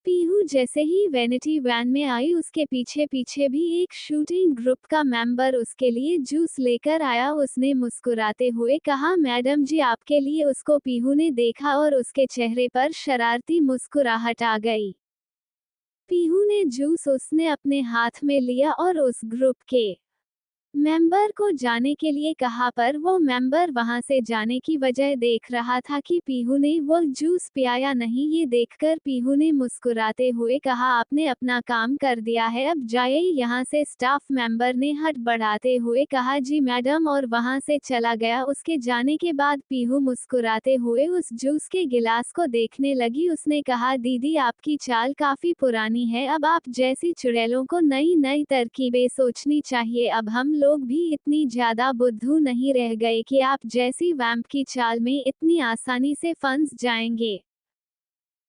पीहू जैसे ही vanity van में आई उसके पीछे पीछे भी एक शूटिंग ग्रुप का मेंबर उसके लिए जूस लेकर आया। उसने मुस्कुराते हुए कहा, मैडम जी आपके लिए। उसको पीहू ने देखा और उसके चेहरे पर शरारती मुस्कुराहट आ गई। पीहू ने जूस उसने अपने हाथ में लिया और उस ग्रुप के मेंबर को जाने के लिए कहा, पर वो मेंबर वहां से जाने की वजह देख रहा था कि पीहू ने वो जूस पिया नहीं। ये देखकर पीहू ने मुस्कुराते हुए कहा, आपने अपना काम कर दिया है, अब जाइए यहाँ से। स्टाफ मेंबर ने हट बढ़ाते हुए कहा, जी मैडम, और वहां से चला गया। उसके जाने के बाद पीहू मुस्कुराते हुए उस जूस के गिलास को देखने लगी। उसने कहा, दीदी आपकी चाल काफी पुरानी है, अब आप जैसी चुड़ैलों को नई नई तरकीबें सोचनी चाहिए। अब हम लोग भी इतनी ज्यादा बुद्धू नहीं रह गए कि आप जैसी वैम्प की चाल में इतनी आसानी से फंस जाएंगे।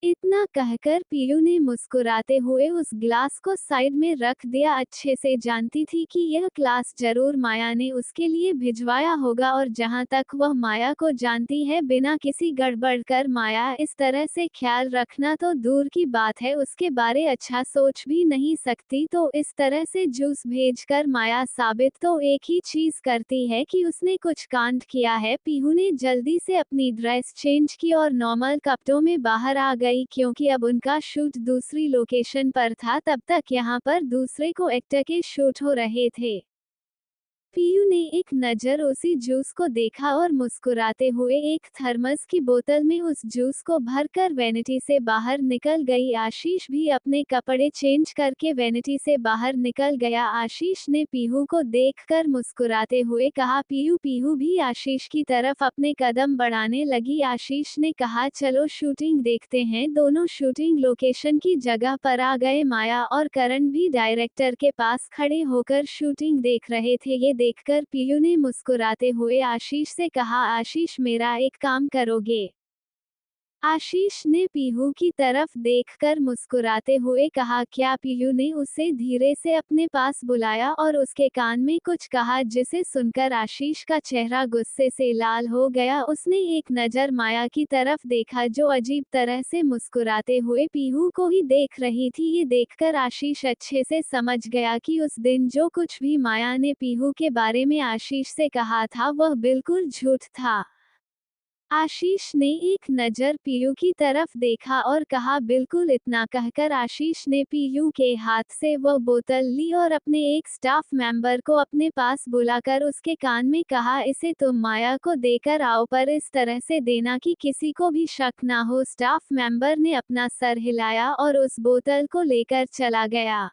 इतना कहकर पीयू ने मुस्कुराते हुए उस ग्लास को साइड में रख दिया। अच्छे से जानती थी कि यह ग्लास जरूर माया ने उसके लिए भिजवाया होगा, और जहां तक वह माया को जानती है, बिना किसी गड़बड़ कर माया इस तरह से ख्याल रखना तो दूर की बात है, उसके बारे अच्छा सोच भी नहीं सकती। तो इस तरह से जूस भेजकर माया साबित तो एक ही चीज करती है कि उसने कुछ कांड किया है। पीहू ने जल्दी से अपनी ड्रेस चेंज की और नॉर्मल कपड़ों में बाहर आ गई, क्योंकि अब उनका शूट दूसरी लोकेशन पर था। तब तक यहाँ पर दूसरे को एक्टर के शूट हो रहे थे। पीयू ने एक नज़र उसी जूस को देखा और मुस्कुराते हुए एक थर्मस की बोतल में उस जूस को भरकर वैनिटी से बाहर निकल गई। आशीष भी अपने कपड़े चेंज करके वैनिटी से बाहर निकल गया। आशीष ने पीहू को देखकर मुस्कुराते हुए कहा, पीहू। पीहू भी आशीष की तरफ अपने कदम बढ़ाने लगी। आशीष ने कहा, चलो शूटिंग देखते हैं। दोनों शूटिंग लोकेशन की जगह पर आ गए। माया और करण भी डायरेक्टर के पास खड़े होकर शूटिंग देख रहे थे। ये देखकर पीयू ने मुस्कुराते हुए आशीष से कहा, आशीष मेरा एक काम करोगे? आशीष ने पीहू की तरफ देखकर मुस्कुराते हुए कहा, क्या? पीयू ने उसे धीरे से अपने पास बुलाया और उसके कान में कुछ कहा, जिसे सुनकर आशीष का चेहरा गुस्से से लाल हो गया। उसने एक नज़र माया की तरफ देखा, जो अजीब तरह से मुस्कुराते हुए पीहू को ही देख रही थी। ये देखकर आशीष अच्छे से समझ गया कि उस दिन जो कुछ भी माया ने पीहू के बारे में आशीष से कहा था, वह बिल्कुल झूठ था। आशीष ने एक नज़र पीयू की तरफ देखा और कहा, बिल्कुल। इतना कहकर आशीष ने पीयू के हाथ से वह बोतल ली और अपने एक स्टाफ मेंबर को अपने पास बुलाकर उसके कान में कहा, इसे तुम माया को देकर आओ, पर इस तरह से देना कि किसी को भी शक ना हो। स्टाफ मेंबर ने अपना सर हिलाया और उस बोतल को लेकर चला गया।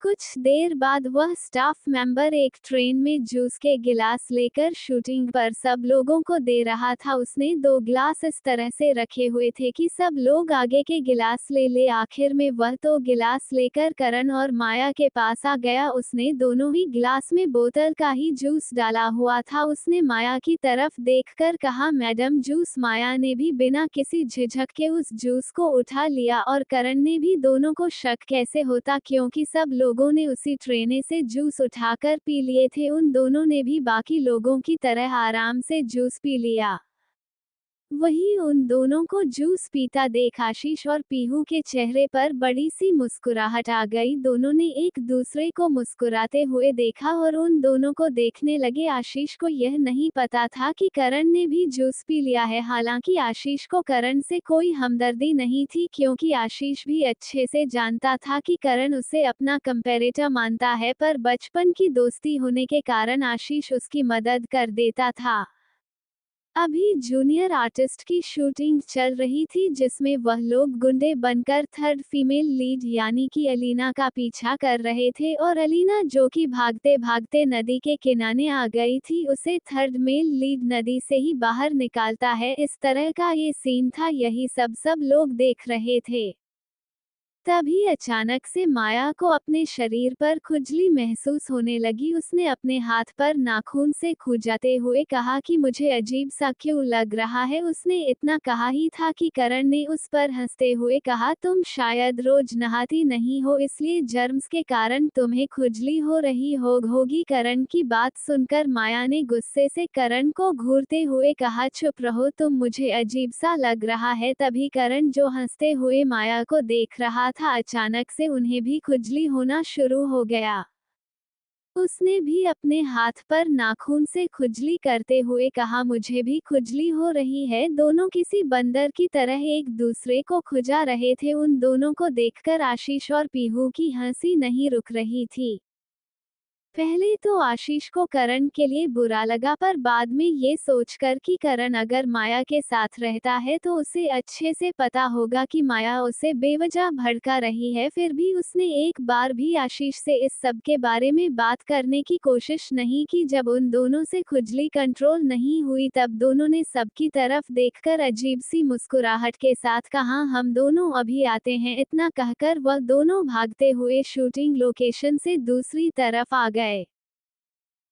कुछ देर बाद वह स्टाफ मेंबर एक ट्रेन में जूस के गिलास लेकर शूटिंग पर सब लोगों को दे रहा था। उसने 2 गिलास इस तरह से रखे हुए थे कि सब लोग आगे के गिलास ले ले। आखिर में वह तो गिलास लेकर करण और माया के पास आ गया। उसने दोनों ही गिलास में बोतल का ही जूस डाला हुआ था। उसने माया की तरफ देखकर कहा, मैडम जूस। माया ने भी बिना किसी झिझक के उस जूस को उठा लिया, और करण ने भी। दोनों को शक कैसे होता, क्योंकि सब लोगों ने उसी ट्रेने से जूस उठाकर पी लिए थे। उन दोनों ने भी बाकी लोगों की तरह आराम से जूस पी लिया। वहीं उन दोनों को जूस पीता देख आशीष और पीहू के चेहरे पर बड़ी सी मुस्कुराहट आ गई। दोनों ने एक दूसरे को मुस्कुराते हुए देखा और उन दोनों को देखने लगे। आशीष को यह नहीं पता था कि करण ने भी जूस पी लिया है। हालांकि आशीष को करण से कोई हमदर्दी नहीं थी, क्योंकि आशीष भी अच्छे से जानता था कि करण उसे अपना कंपैरेटर मानता है, पर बचपन की दोस्ती होने के कारण आशीष उसकी मदद कर देता था। अभी जूनियर आर्टिस्ट की शूटिंग चल रही थी, जिसमें वह लोग गुंडे बनकर थर्ड फीमेल लीड यानी कि अलीना का पीछा कर रहे थे, और अलीना, जो कि भागते भागते नदी के किनारे आ गई थी, उसे थर्ड मेल लीड नदी से ही बाहर निकालता है। इस तरह का ये सीन था। यही सब लोग देख रहे थे। तभी अचानक से माया को अपने शरीर पर खुजली महसूस होने लगी। उसने अपने हाथ पर नाखून से खुजाते हुए कहा कि मुझे अजीब सा क्यों लग रहा है। उसने इतना कहा ही था कि करण ने उस पर हंसते हुए कहा, तुम शायद रोज नहाती नहीं हो, इसलिए जर्म्स के कारण तुम्हें खुजली हो रही होगी। करण की बात सुनकर माया ने गुस्से से करण को घूरते हुए कहा, चुप रहो तुम, मुझे अजीब सा लग रहा है। तभी करण, जो हंसते हुए माया को देख रहा था, अचानक से उन्हें भी खुजली होना शुरू हो गया। उसने भी अपने हाथ पर नाखून से खुजली करते हुए कहा, मुझे भी खुजली हो रही है। दोनों किसी बंदर की तरह एक दूसरे को खुजा रहे थे। उन दोनों को देखकर आशीष और पीहू की हंसी नहीं रुक रही थी। पहले तो आशीष को करण के लिए बुरा लगा, पर बाद में ये सोचकर कि करण अगर माया के साथ रहता है तो उसे अच्छे से पता होगा कि माया उसे बेवजह भड़का रही है, फिर भी उसने एक बार भी आशीष से इस सब के बारे में बात करने की कोशिश नहीं की। जब उन दोनों से खुजली कंट्रोल नहीं हुई तब दोनों ने सबकी तरफ देखकर अजीब सी मुस्कुराहट के साथ कहा, हम दोनों अभी आते हैं। इतना कहकर वह दोनों भागते हुए शूटिंग लोकेशन से दूसरी तरफ आ गए।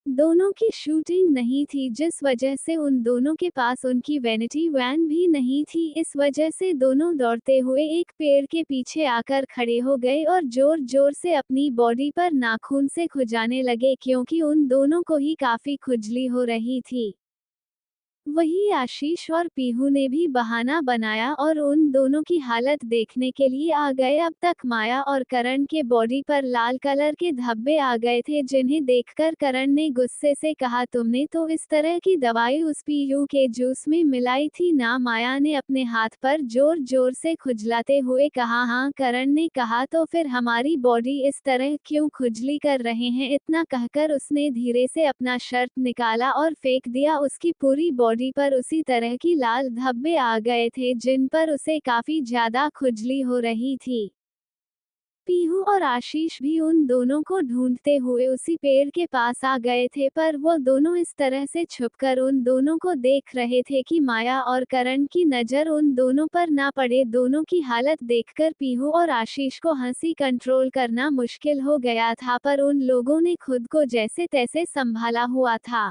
दोनों की शूटिंग नहीं थी, जिस वजह से उन दोनों के पास उनकी वैनिटी वैन भी नहीं थी। इस वजह से दोनों दौड़ते हुए एक पेड़ के पीछे आकर खड़े हो गए और जोर जोर से अपनी बॉडी पर नाखून से खुजाने लगे, क्योंकि उन दोनों को ही काफी खुजली हो रही थी। वहीं आशीष और पीहू ने भी बहाना बनाया और उन दोनों की हालत देखने के लिए आ गए। अब तक माया और करण के बॉडी पर लाल कलर के धब्बे आ गए थे, जिन्हें देखकर करण ने गुस्से से कहा, तुमने तो इस तरह की दवाई उस पीहू के जूस में मिलाई थी ना? माया ने अपने हाथ पर जोर जोर से खुजलाते हुए कहा, हाँ। करण ने कहा, तो फिर हमारी बॉडी इस तरह क्यों खुजली कर रहे हैं? इतना कहकर उसने धीरे से अपना शर्ट निकाला और फेंक दिया। उसकी पूरी बॉडी पर उसी तरह की लाल धब्बे आ गए थे, जिन पर उसे काफी ज्यादा खुजली हो रही थी। पीहू और आशीष भी उन दोनों को ढूंढते हुए उसी पेड़ के पास आ गए थे, पर वो दोनों इस तरह से छुपकर उन दोनों को देख रहे थे कि माया और करण की नजर उन दोनों पर ना पड़े। दोनों की हालत देखकर पीहू और आशीष को हंसी कंट्रोल करना मुश्किल हो गया था, पर उन लोगों ने खुद को जैसे तैसे संभाला हुआ था।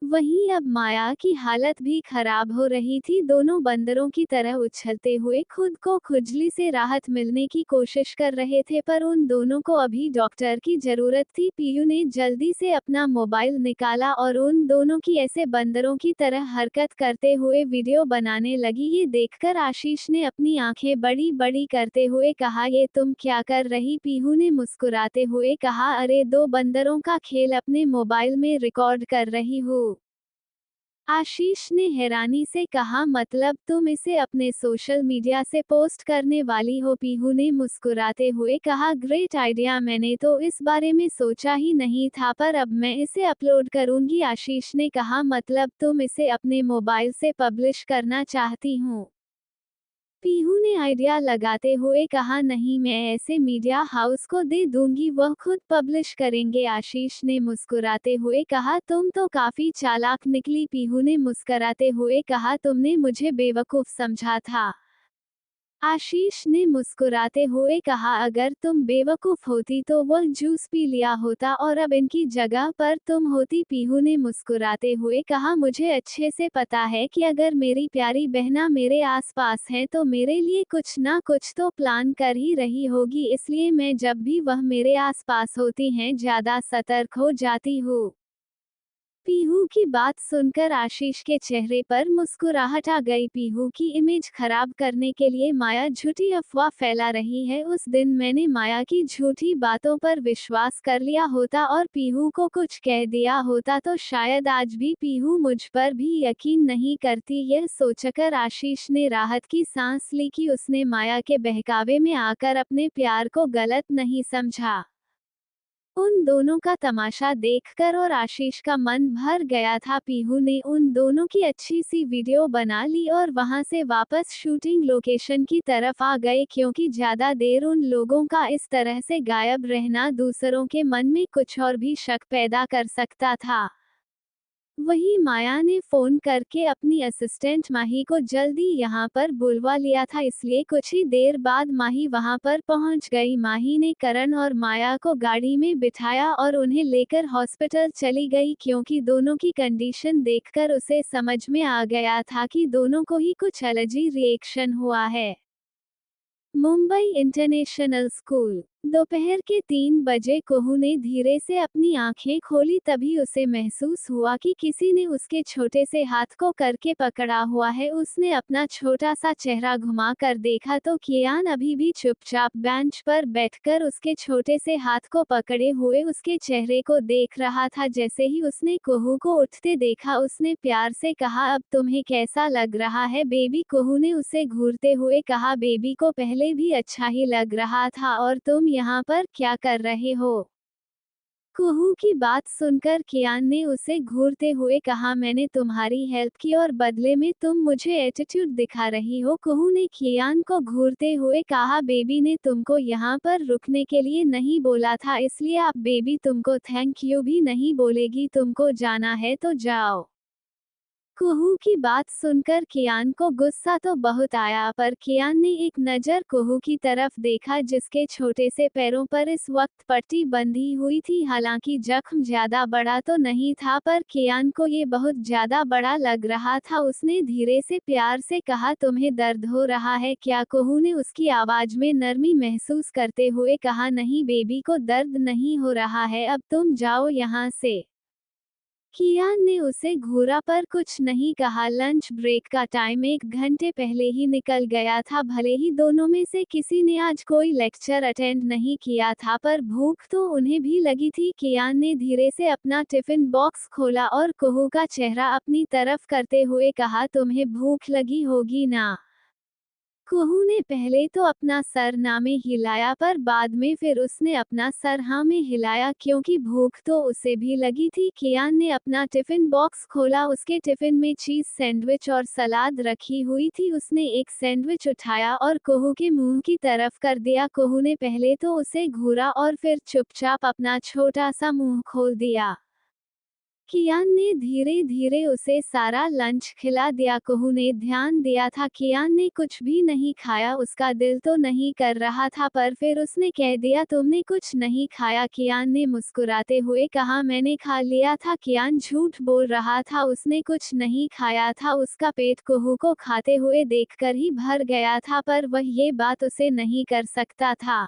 वहीं अब माया की हालत भी खराब हो रही थी। दोनों बंदरों की तरह उछलते हुए खुद को खुजली से राहत मिलने की कोशिश कर रहे थे, पर उन दोनों को अभी डॉक्टर की जरूरत थी। पीयू ने जल्दी से अपना मोबाइल निकाला और उन दोनों की ऐसे बंदरों की तरह हरकत करते हुए वीडियो बनाने लगी। ये देखकर आशीष ने अपनी आंखें बड़ी बड़ी करते हुए कहा, ये तुम क्या कर रही? पीहू ने मुस्कुराते हुए कहा, अरे दो बंदरों का खेल अपने मोबाइल में रिकॉर्ड कर रही हूँ। आशीष ने हैरानी से कहा, मतलब तुम इसे अपने सोशल मीडिया से पोस्ट करने वाली हो? पीहू ने मुस्कुराते हुए कहा, ग्रेट आइडिया, मैंने तो इस बारे में सोचा ही नहीं था, पर अब मैं इसे अपलोड करूंगी। आशीष ने कहा, मतलब तुम इसे अपने मोबाइल से पब्लिश करना चाहती हूँ? पीहू ने आइडिया लगाते हुए कहा, नहीं, मैं ऐसे मीडिया हाउस को दे दूंगी, वह खुद पब्लिश करेंगे। आशीष ने मुस्कुराते हुए कहा, तुम तो काफी चालाक निकली। पीहू ने मुस्कुराते हुए कहा, तुमने मुझे बेवकूफ समझा था? आशीष ने मुस्कुराते हुए कहा, अगर तुम बेवकूफ होती तो वह जूस पी लिया होता और अब इनकी जगह पर तुम होती। पीहू ने मुस्कुराते हुए कहा, मुझे अच्छे से पता है कि अगर मेरी प्यारी बहना मेरे आसपास है तो मेरे लिए कुछ ना कुछ तो प्लान कर ही रही होगी, इसलिए मैं जब भी वह मेरे आसपास होती हैं ज्यादा सतर्क हो जाती हूँ। पीहू की बात सुनकर आशीष के चेहरे पर मुस्कुराहट आ गई। पीहू की इमेज खराब करने के लिए माया झूठी अफवाह फैला रही है। उस दिन मैंने माया की झूठी बातों पर विश्वास कर लिया होता और पीहू को कुछ कह दिया होता तो शायद आज भी पीहू मुझ पर भी यकीन नहीं करती। यह सोचकर आशीष ने राहत की सांस ली कि उसने माया के बहकावे में आकर अपने प्यार को गलत नहीं समझा। उन दोनों का तमाशा देखकर और आशीष का मन भर गया था। पीहू ने उन दोनों की अच्छी सी वीडियो बना ली और वहां से वापस शूटिंग लोकेशन की तरफ आ गए, क्योंकि ज्यादा देर उन लोगों का इस तरह से गायब रहना दूसरों के मन में कुछ और भी शक पैदा कर सकता था। वहीं माया ने फोन करके अपनी असिस्टेंट माही को जल्दी यहाँ पर बुलवा लिया था, इसलिए कुछ ही देर बाद माही वहाँ पर पहुँच गई। माही ने करण और माया को गाड़ी में बिठाया और उन्हें लेकर हॉस्पिटल चली गई, क्योंकि दोनों की कंडीशन देखकर उसे समझ में आ गया था कि दोनों को ही कुछ एलर्जी रिएक्शन हुआ है। Mumbai international school. दोपहर के 3 बजे कुहू ने धीरे से अपनी आंखें खोली, तभी उसे महसूस हुआ कि किसी ने उसके छोटे से हाथ को करके पकड़ा हुआ है। उसने अपना छोटा सा चेहरा घुमा कर देखा तो कियान अभी भी चुपचाप बेंच पर बैठकर उसके छोटे से हाथ को पकड़े हुए उसके चेहरे को देख रहा था। जैसे ही उसने कुहू को उठते देखा, उसने प्यार से कहा, अब तुम्हें कैसा लग रहा है बेबी? कुहू ने उसे घूरते हुए कहा, बेबी को पहले भी अच्छा ही लग रहा था, और तुम यहाँ पर क्या कर रहे हो? कुहू की बात सुनकर कियान ने उसे घूरते हुए कहा, मैंने तुम्हारी हेल्प की और बदले में तुम मुझे एटीट्यूड दिखा रही हो। कुहू ने कियान को घूरते हुए कहा, बेबी ने तुमको यहाँ पर रुकने के लिए नहीं बोला था, इसलिए अब बेबी तुमको थैंक यू भी नहीं बोलेगी। तुमको जाना है तो जाओ। कुहू की बात सुनकर कियान को गुस्सा तो बहुत आया, पर कियान ने एक नज़र कुहू की तरफ देखा, जिसके छोटे से पैरों पर इस वक्त पट्टी बंधी हुई थी। हालांकि जख्म ज्यादा बड़ा तो नहीं था, पर कियान को ये बहुत ज्यादा बड़ा लग रहा था। उसने धीरे से प्यार से कहा, तुम्हें दर्द हो रहा है क्या? कुहू ने उसकी आवाज में नरमी महसूस करते हुए कहा, नहीं बेबी को दर्द नहीं हो रहा है, अब तुम जाओ यहाँ से। कियान ने उसे घूरा पर कुछ नहीं कहा। लंच ब्रेक का टाइम 1 घंटे पहले ही निकल गया था। भले ही दोनों में से किसी ने आज कोई लेक्चर अटेंड नहीं किया था, पर भूख तो उन्हें भी लगी थी। कियान ने धीरे से अपना टिफिन बॉक्स खोला और कुहू का चेहरा अपनी तरफ करते हुए कहा, तुम्हें भूख लगी होगी ना? कुहू ने पहले तो अपना सर ना में हिलाया, पर बाद में फिर उसने अपना सर हाँ में हिलाया, क्योंकि भूख तो उसे भी लगी थी। कियान ने अपना टिफिन बॉक्स खोला। उसके टिफिन में चीज सैंडविच और सलाद रखी हुई थी। उसने एक सैंडविच उठाया और कुहू के मुंह की तरफ कर दिया। कुहू ने पहले तो उसे घूरा और फिर चुपचाप अपना छोटा सा मुंह खोल दिया। कियान ने धीरे धीरे उसे सारा लंच खिला दिया। कुहू ने ध्यान दिया था कियान ने कुछ भी नहीं खाया, उसका दिल तो नहीं कर रहा था, पर फिर उसने कह दिया, तुमने कुछ नहीं खाया? कियान ने मुस्कुराते हुए कहा, मैंने खा लिया था। कियान झूठ बोल रहा था, उसने कुछ नहीं खाया था। उसका पेट कुहू को खाते हुए देखकर ही भर गया था, पर वह ये बात उसे नहीं कर सकता था।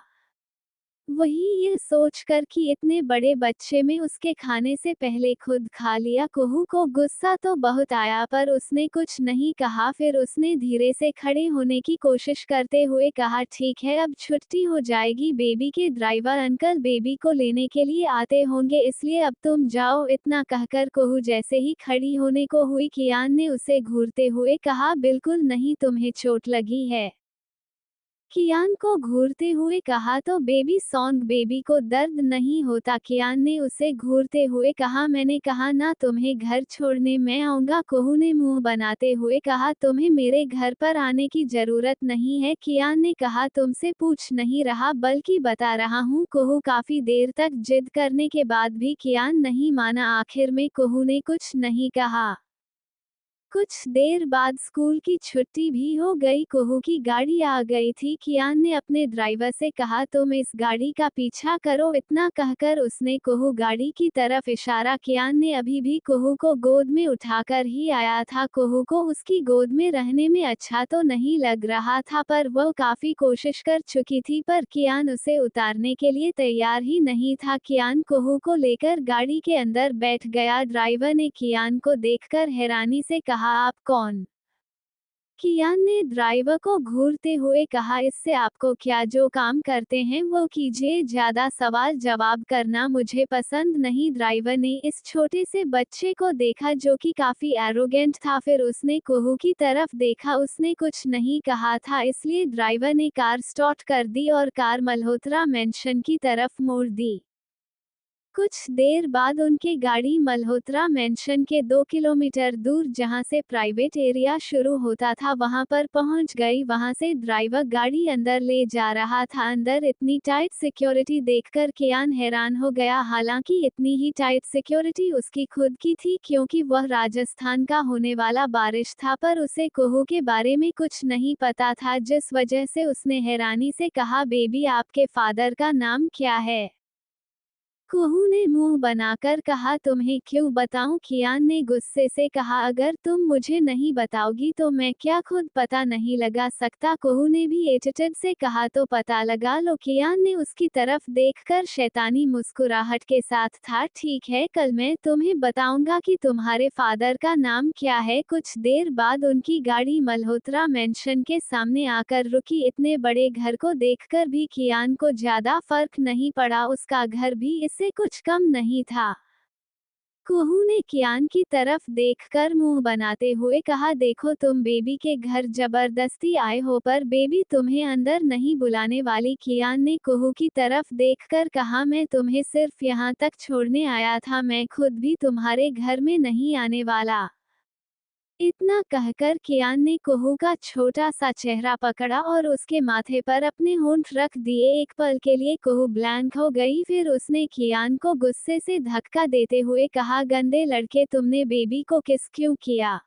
वही ये सोचकर कि इतने बड़े बच्चे में उसके खाने से पहले खुद खा लिया। कुहू को गुस्सा तो बहुत आया, पर उसने कुछ नहीं कहा। फिर उसने धीरे से खड़े होने की कोशिश करते हुए कहा, ठीक है, अब छुट्टी हो जाएगी। बेबी के ड्राइवर अंकल बेबी को लेने के लिए आते होंगे, इसलिए अब तुम जाओ। इतना कहकर कुहू जैसे ही खड़ी होने को हुई, कियान ने उसे घूरते हुए कहा, बिल्कुल नहीं, तुम्हें चोट लगी है? कियान को घूरते हुए कहा, तो बेबी सॉन्ग, बेबी को दर्द नहीं होता? कियान ने उसे घूरते हुए कहा, मैंने कहा ना तुम्हें घर छोड़ने मैं आऊंगा। कुहू ने मुंह बनाते हुए कहा, तुम्हें मेरे घर पर आने की जरूरत नहीं है। कियान ने कहा, तुमसे पूछ नहीं रहा बल्कि बता रहा हूँ। कुहू काफी देर तक जिद करने के बाद भी कियान नहीं माना। आखिर में कुहू ने कुछ नहीं कहा। कुछ देर बाद स्कूल की छुट्टी भी हो गई। कुहू की गाड़ी आ गई थी। कियान ने अपने ड्राइवर से कहा, तुम इस गाड़ी का पीछा करो। इतना कहकर उसने कुहू गाड़ी की तरफ इशारा। कियान ने अभी भी कुहू को गोद में उठाकर ही आया था। कुहू को उसकी गोद में रहने में अच्छा तो नहीं लग रहा था, पर वह काफी कोशिश कर चुकी थी, पर कियान उसे उतारने के लिए तैयार ही नहीं था। कियान कुहू को लेकर गाड़ी के अंदर बैठ गया। ड्राइवर ने कियान को देखकर हैरानी से कहा, आप कौन? कियान ने ड्राइवर को घूरते हुए कहा, इससे आपको क्या? जो काम करते हैं वो कीजिए, ज्यादा सवाल जवाब करना मुझे पसंद नहीं। ड्राइवर ने इस छोटे से बच्चे को देखा जो कि काफी एरोगेंट था। फिर उसने कुहू की तरफ देखा। उसने कुछ नहीं कहा था, इसलिए ड्राइवर ने कार स्टार्ट कर दी और कार मल्होत्रा मेंशन की तरफ मोड़ दी। कुछ देर बाद उनकी गाड़ी मल्होत्रा मेंशन के 2 किलोमीटर दूर जहां से प्राइवेट एरिया शुरू होता था वहां पर पहुंच गई। वहां से ड्राइवर गाड़ी अंदर ले जा रहा था। अंदर इतनी टाइट सिक्योरिटी देखकर कियान हैरान हो गया। हालांकि इतनी ही टाइट सिक्योरिटी उसकी खुद की थी क्योंकि वह राजस्थान का होने वाला बारिश था, पर उसे कुहू के बारे में कुछ नहीं पता था, जिस वजह से उसने हैरानी से कहा, बेबी आपके फादर का नाम क्या है? कुहू ने मुंह बनाकर कहा, तुम्हें क्यों बताऊं? कियान ने गुस्से से कहा, अगर तुम मुझे नहीं बताओगी तो मैं क्या खुद पता नहीं लगा सकता? कुहू ने भी एटीट्यूड से कहा, तो पता लगा लो। कियान ने उसकी तरफ देखकर शैतानी मुस्कुराहट के साथ था, ठीक है, कल मैं तुम्हें बताऊंगा कि तुम्हारे फादर का नाम क्या है। कुछ देर बाद उनकी गाड़ी मल्होत्रा मेंशन के सामने आकर रुकी। इतने बड़े घर को देखकर भी कियान को ज्यादा फर्क नहीं पड़ा, उसका घर भी इससे कुछ कम नहीं था। कुहू ने कियान की तरफ देखकर मुंह बनाते हुए कहा, देखो तुम बेबी के घर जबरदस्ती आए हो, पर बेबी तुम्हें अंदर नहीं बुलाने वाली। कियान ने कुहू की तरफ देखकर कहा, मैं तुम्हें सिर्फ यहाँ तक छोड़ने आया था, मैं खुद भी तुम्हारे घर में नहीं आने वाला। इतना कहकर कियान ने कुहू का छोटा सा चेहरा पकड़ा और उसके माथे पर अपने होंठ रख दिए। एक पल के लिए कुहू ब्लैंक हो गई, फिर उसने कियान को गुस्से से धक्का देते हुए कहा, गंदे लड़के, तुमने बेबी को किस क्यों किया?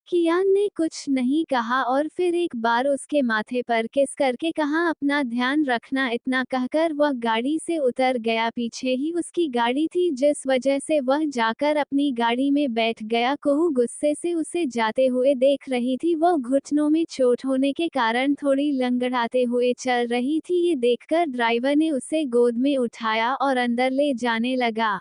कियान ने कुछ नहीं कहा और फिर एक बार उसके माथे पर किस करके कहा, अपना ध्यान रखना। इतना कहकर वह गाड़ी से उतर गया। पीछे ही उसकी गाड़ी थी, जिस वजह से वह जाकर अपनी गाड़ी में बैठ गया। कुहू गुस्से से उसे जाते हुए देख रही थी। वह घुटनों में चोट होने के कारण थोड़ी लंगड़ाते हुए चल रही थी। ये देखकर ड्राइवर ने उसे गोद में उठाया और अंदर ले जाने लगा।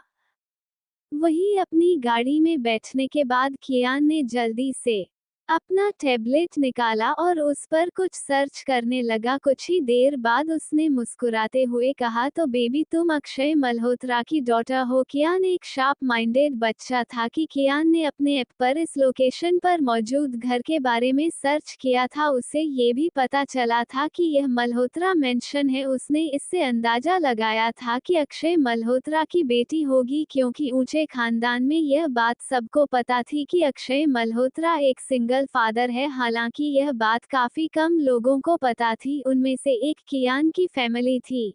वही अपनी गाड़ी में बैठने के बाद कियान ने जल्दी से अपना टैबलेट निकाला और उस पर कुछ सर्च करने लगा। कुछ ही देर बाद उसने मुस्कुराते हुए कहा, तो बेबी तुम अक्षय मल्होत्रा की डॉटर हो? कियान एक शार्प माइंडेड बच्चा था कि कियान ने अपने ऐप पर इस लोकेशन पर मौजूद घर के बारे में सर्च किया था। उसे ये भी पता चला था कि यह मल्होत्रा मेंशन है। उसने इससे अंदाजा लगाया था कि अक्षय मल्होत्रा की बेटी होगी, क्योंकि ऊंचे खानदान में यह बात सबको पता थी कि अक्षय मल्होत्रा एक सिंगल फादर है। हालांकि यह बात काफी कम लोगों को पता थी, उनमें से एक कियान की फैमिली थी।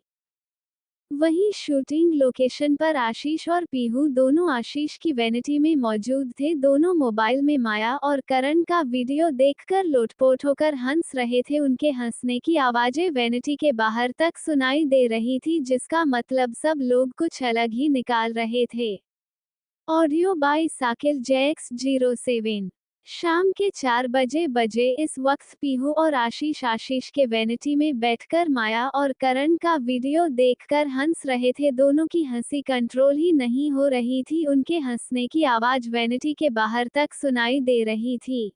वहीं शूटिंग लोकेशन पर आशीष और पीहू दोनों आशीष की वैनिटी में मौजूद थे। दोनों मोबाइल में माया और करण का वीडियो देखकर लोटपोट होकर हंस रहे थे। उनके हंसने की आवाजें वैनिटी के बाहर तक सुनाई दे रही थी, जिसका मतलब सब लोग कुछ अलग ही निकाल रहे थे। Audio by Sakir JX07। शाम के 4 बजे इस वक्त पीहू और आशीष के वैनिटी में बैठकर माया और करण का वीडियो देखकर हंस रहे थे। दोनों की हंसी कंट्रोल ही नहीं हो रही थी। उनके हंसने की आवाज वैनिटी के बाहर तक सुनाई दे रही थी।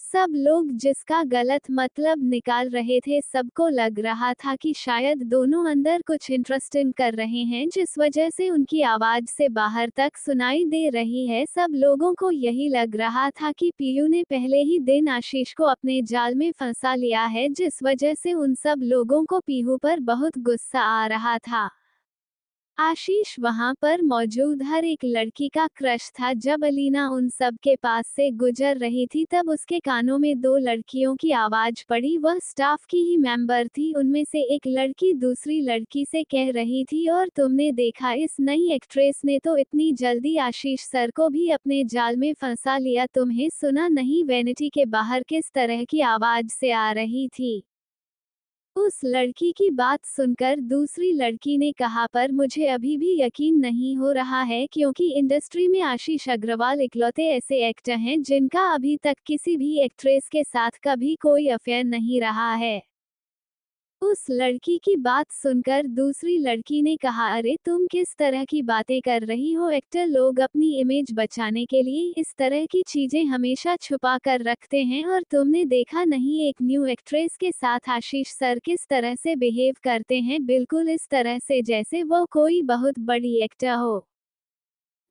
सब लोग जिसका गलत मतलब निकाल रहे थे। सबको लग रहा था कि शायद दोनों अंदर कुछ इंटरेस्टिंग कर रहे हैं, जिस वजह से उनकी आवाज से बाहर तक सुनाई दे रही है। सब लोगों को यही लग रहा था कि पीयू ने पहले ही दिन आशीष को अपने जाल में फंसा लिया है, जिस वजह से उन सब लोगों को पीहू पर बहुत गुस्सा आ रहा था। आशीष वहां पर मौजूद हर एक लड़की का क्रश था। जब अलीना उन सब के पास से गुजर रही थी तब उसके कानों में 2 लड़कियों की आवाज पड़ी। वह स्टाफ की ही मेंबर थी। उनमें से एक लड़की दूसरी लड़की से कह रही थी, और तुमने देखा इस नई एक्ट्रेस ने तो इतनी जल्दी आशीष सर को भी अपने जाल में फंसा लिया। तुम्हें सुना नहीं वैनिटी के बाहर किस तरह की आवाज से आ रही थी? उस लड़की की बात सुनकर दूसरी लड़की ने कहा, पर मुझे अभी भी यकीन नहीं हो रहा है, क्योंकि इंडस्ट्री में आशीष अग्रवाल इकलौते ऐसे एक्टर हैं जिनका अभी तक किसी भी एक्ट्रेस के साथ कभी कोई अफेयर नहीं रहा है। उस लड़की की बात सुनकर दूसरी लड़की ने कहा, अरे तुम किस तरह की बातें कर रही हो? एक्टर लोग अपनी इमेज बचाने के लिए इस तरह की चीजें हमेशा छुपा कर रखते हैं, और तुमने देखा नहीं एक न्यू एक्ट्रेस के साथ आशीष सर किस तरह से बिहेव करते हैं, बिल्कुल इस तरह से जैसे वो कोई बहुत बड़ी एक्टर हो।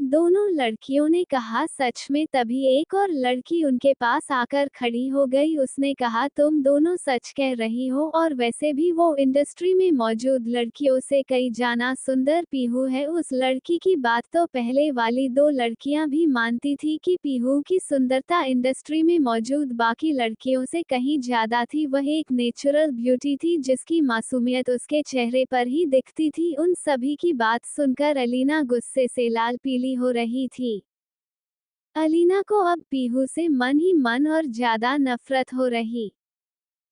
दोनों लड़कियों ने कहा सच में। तभी एक और लड़की उनके पास आकर खड़ी हो गई। उसने कहा तुम दोनों सच कह रही हो, और वैसे भी वो इंडस्ट्री में मौजूद लड़कियों से कई जाना सुंदर पीहू है। उस लड़की की बात तो पहले वाली दो लड़कियां भी मानती थी कि पीहू की सुंदरता इंडस्ट्री में मौजूद बाकी लड़कियों से कहीं ज्यादा थी। वह एक नेचुरल ब्यूटी थी जिसकी मासूमियत उसके चेहरे पर ही दिखती थी। उन सभी की बात सुनकर अलीना गुस्से से लाल पीली हो रही थी। अलीना को अब पीहू से मन ही मन और ज्यादा नफरत हो रही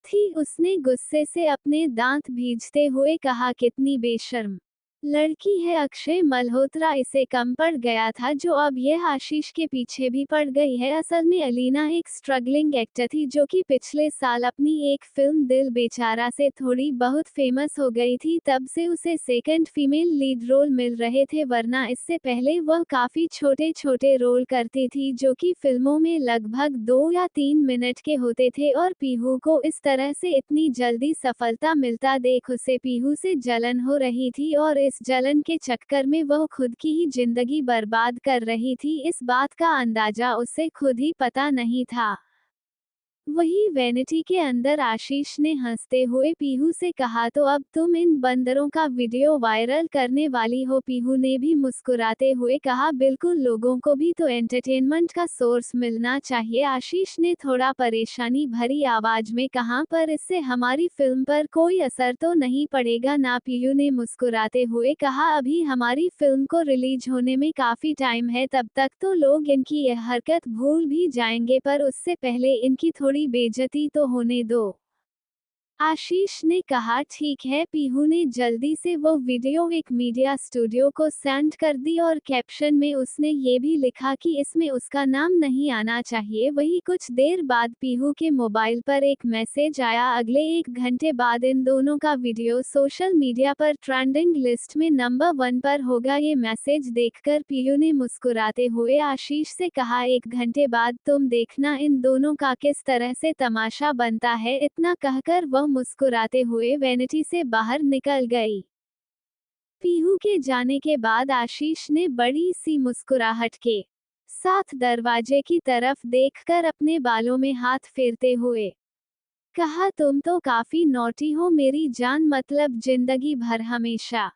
थी। उसने गुस्से से अपने दांत भींचते हुए कहा कितनी बेशर्म लड़की है। अक्षय मल्होत्रा इसे कम पड़ गया था जो अब यह आशीष के पीछे भी पड़ गई है। असल में अलीना एक स्ट्रगलिंग एक्टर थी जो कि पिछले साल अपनी एक फिल्म दिल बेचारा से थोड़ी बहुत फेमस हो गई थी। तब से उसे सेकंड फीमेल लीड रोल मिल रहे थे, वरना इससे पहले वह काफी छोटे छोटे रोल करती थी जो कि फिल्मों में लगभग 2 या 3 मिनट के होते थे। और पीहू को इस तरह से इतनी जल्दी सफलता मिलता देख उसे पीहू से जलन हो रही थी, और इस जलन के चक्कर में वह खुद की ही जिंदगी बर्बाद कर रही थी। इस बात का अंदाजा उसे खुद ही पता नहीं था। वही वैनिटी के अंदर आशीष ने हंसते हुए पीहू से कहा तो अब तुम इन बंदरों का वीडियो वायरल करने वाली हो। पीहू ने भी मुस्कुराते हुए कहा बिल्कुल, लोगों को भी तो एंटरटेनमेंट का सोर्स मिलना चाहिए। आशीष ने थोड़ा परेशानी भरी आवाज में कहा पर इससे हमारी फिल्म पर कोई असर तो नहीं पड़ेगा ना। पीहू ने मुस्कुराते हुए कहा अभी हमारी फिल्म को रिलीज होने में काफी टाइम है, तब तक तो लोग इनकी यह हरकत भूल भी जाएंगे, पर उससे पहले इनकी थोड़ी बेइज्जती तो होने दो। आशीष ने कहा ठीक है। पीहू ने जल्दी से वो वीडियो एक मीडिया स्टूडियो को सेंड कर दी और कैप्शन में उसने ये भी लिखा कि इसमें उसका नाम नहीं आना चाहिए। वही कुछ देर बाद पीहू के मोबाइल पर एक मैसेज आया। अगले 1 घंटे बाद इन दोनों का वीडियो सोशल मीडिया पर ट्रेंडिंग लिस्ट में नंबर 1 पर होगा। ये मैसेज देखकर पीहू ने मुस्कुराते हुए आशीष से कहा 1 घंटे बाद तुम देखना इन दोनों का किस तरह से तमाशा बनता है। इतना कहकर वह मुस्कुराते हुए वैनिटी से बाहर निकल गई। पीहू के जाने के बाद आशीष ने बड़ी सी मुस्कुराहट के साथ दरवाजे की तरफ देखकर अपने बालों में हाथ फेरते हुए कहा तुम तो काफी नॉटी हो मेरी जान, मतलब जिंदगी भर हमेशा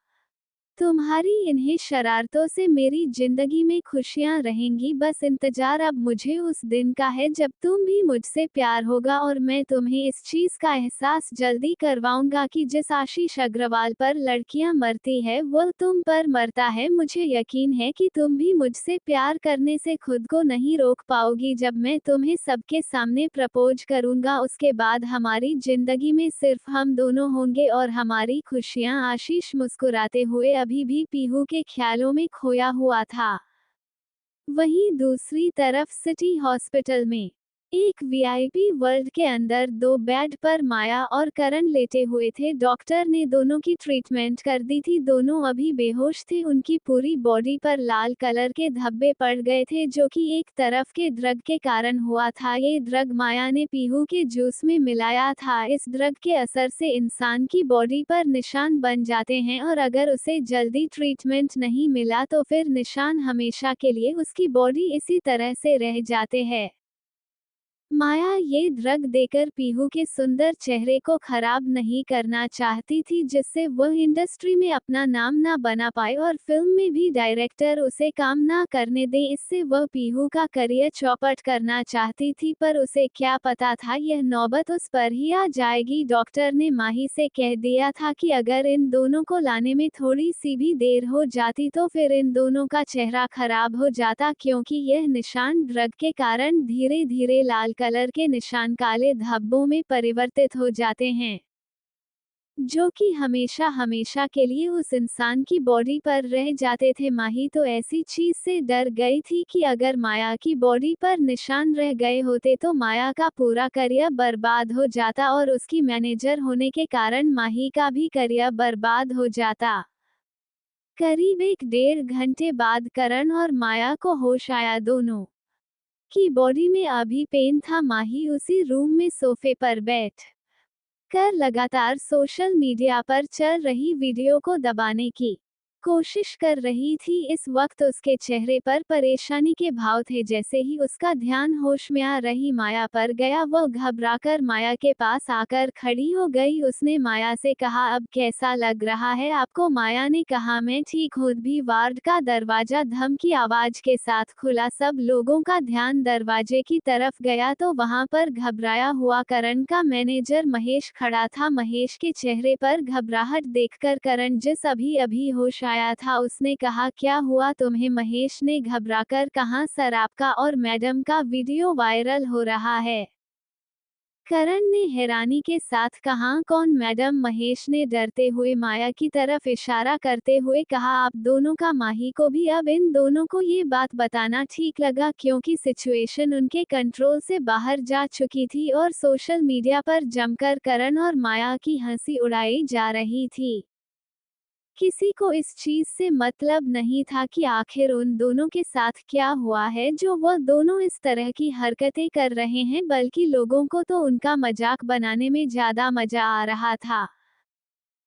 तुम्हारी इन्हीं शरारतों से मेरी जिंदगी में खुशियां रहेंगी। बस इंतजार अब मुझे उस दिन का है जब तुम भी मुझसे प्यार होगा, और मैं तुम्हें इस चीज का एहसास जल्दी करवाऊंगा कि जिस आशीष अग्रवाल पर लड़कियां मरती है वह तुम पर मरता है। मुझे यकीन है कि तुम भी मुझसे प्यार करने से खुद को नहीं रोक पाओगी। जब मैं तुम्हें सबके सामने प्रपोज करूंगा उसके बाद हमारी जिंदगी में सिर्फ हम दोनों होंगे और हमारी खुशियां। आशीष मुस्कुराते हुए अभी भी पीहू के ख्यालों में खोया हुआ था। वहीं दूसरी तरफ सिटी हॉस्पिटल में एक वीआईपी वर्ल्ड के अंदर 2 बेड पर माया और करण लेटे हुए थे। डॉक्टर ने दोनों की ट्रीटमेंट कर दी थी। दोनों अभी बेहोश थे। उनकी पूरी बॉडी पर लाल कलर के धब्बे पड़ गए थे जो कि एक तरफ के ड्रग के कारण हुआ था। ये ड्रग माया ने पीहू के जूस में मिलाया था। इस ड्रग के असर से इंसान की बॉडी पर निशान बन जाते हैं, और अगर उसे जल्दी ट्रीटमेंट नहीं मिला तो फिर निशान हमेशा के लिए उसकी बॉडी इसी तरह से रह जाते हैं। माया ये ड्रग देकर पीहू के सुंदर चेहरे को खराब नहीं करना चाहती थी जिससे वह इंडस्ट्री में अपना नाम ना बना पाए और फिल्म में भी डायरेक्टर उसे काम ना करने दे। इससे वह पीहू का करियर चौपट करना चाहती थी, पर उसे क्या पता था यह नौबत उस पर ही आ जाएगी। डॉक्टर ने माही से कह दिया था कि अगर इन दोनों को लाने में थोड़ी सी भी देर हो जाती तो फिर इन दोनों का चेहरा खराब हो जाता, क्योंकि यह निशान ड्रग के कारण धीरे धीरे लाल कलर के निशान काले धब्बों में परिवर्तित हो जाते हैं, जो कि हमेशा हमेशा के लिए उस इंसान की बॉडी पर रह जाते थे। माही तो ऐसी चीज से डर गई थी कि अगर माया की बॉडी पर निशान रह गए होते तो माया का पूरा करियर बर्बाद हो जाता, और उसकी मैनेजर होने के कारण माही का भी करियर बर्बाद हो जाता। करीब 1-1.5 घंटे बाद करण और माया को होश आया। दोनों की बॉडी में अभी पेन था। माही उसी रूम में सोफे पर बैठ कर लगातार सोशल मीडिया पर चल रही वीडियो को दबाने की कोशिश कर रही थी। इस वक्त उसके चेहरे पर परेशानी के भाव थे। जैसे ही उसका ध्यान होश में आ रही माया पर गया, वह घबराकर माया के पास आकर खड़ी हो गई। उसने माया से कहा, अब कैसा लग रहा है आपको? माया ने कहा, मैं ठीक हूँ। भी वार्ड का दरवाजा धम की आवाज के साथ खुला। सब लोगों का ध्यान दरवाजे की तरफ गया तो वहां पर घबराया हुआ करण का मैनेजर महेश खड़ा था। महेश के चेहरे पर घबराहट देखकर करण, जिस अभी अभी होश आया था, उसने कहा, क्या हुआ तुम्हें? महेश ने घबराकर कहा, सर आपका और मैडम का वीडियो वायरल हो रहा है। करण ने हैरानी के साथ कहा, कौन मैडम? महेश ने डरते हुए माया की तरफ इशारा करते हुए कहा, आप दोनों का। माही को भी अब इन दोनों को ये बात बताना ठीक लगा, क्योंकि सिचुएशन उनके कंट्रोल से बाहर जा चुकी थी और सोशल मीडिया पर जमकर करण और माया की हंसी उड़ाई जा रही थी। किसी को इस चीज से मतलब नहीं था कि आखिर उन दोनों के साथ क्या हुआ है जो वह दोनों इस तरह की हरकतें कर रहे हैं, बल्कि लोगों को तो उनका मजाक बनाने में ज्यादा मजा आ रहा था।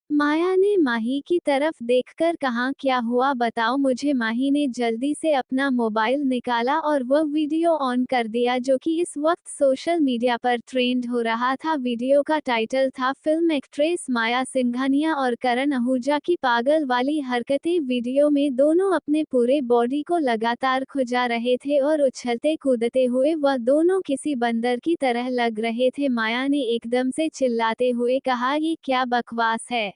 माया ने माही की तरफ देखकर कहा, क्या हुआ बताओ मुझे? माही ने जल्दी से अपना मोबाइल निकाला और वह वीडियो ऑन कर दिया, जो कि इस वक्त सोशल मीडिया पर ट्रेंड हो रहा था। वीडियो का टाइटल था, फिल्म एक्ट्रेस माया सिंघानिया और करण आहूजा की पागल वाली हरकतें। वीडियो में दोनों अपने पूरे बॉडी को लगातार खुजा रहे थे और उछलते कूदते हुए वह दोनों किसी बंदर की तरह लग रहे थे। माया ने एकदम से चिल्लाते हुए कहा, ये क्या बकवास है?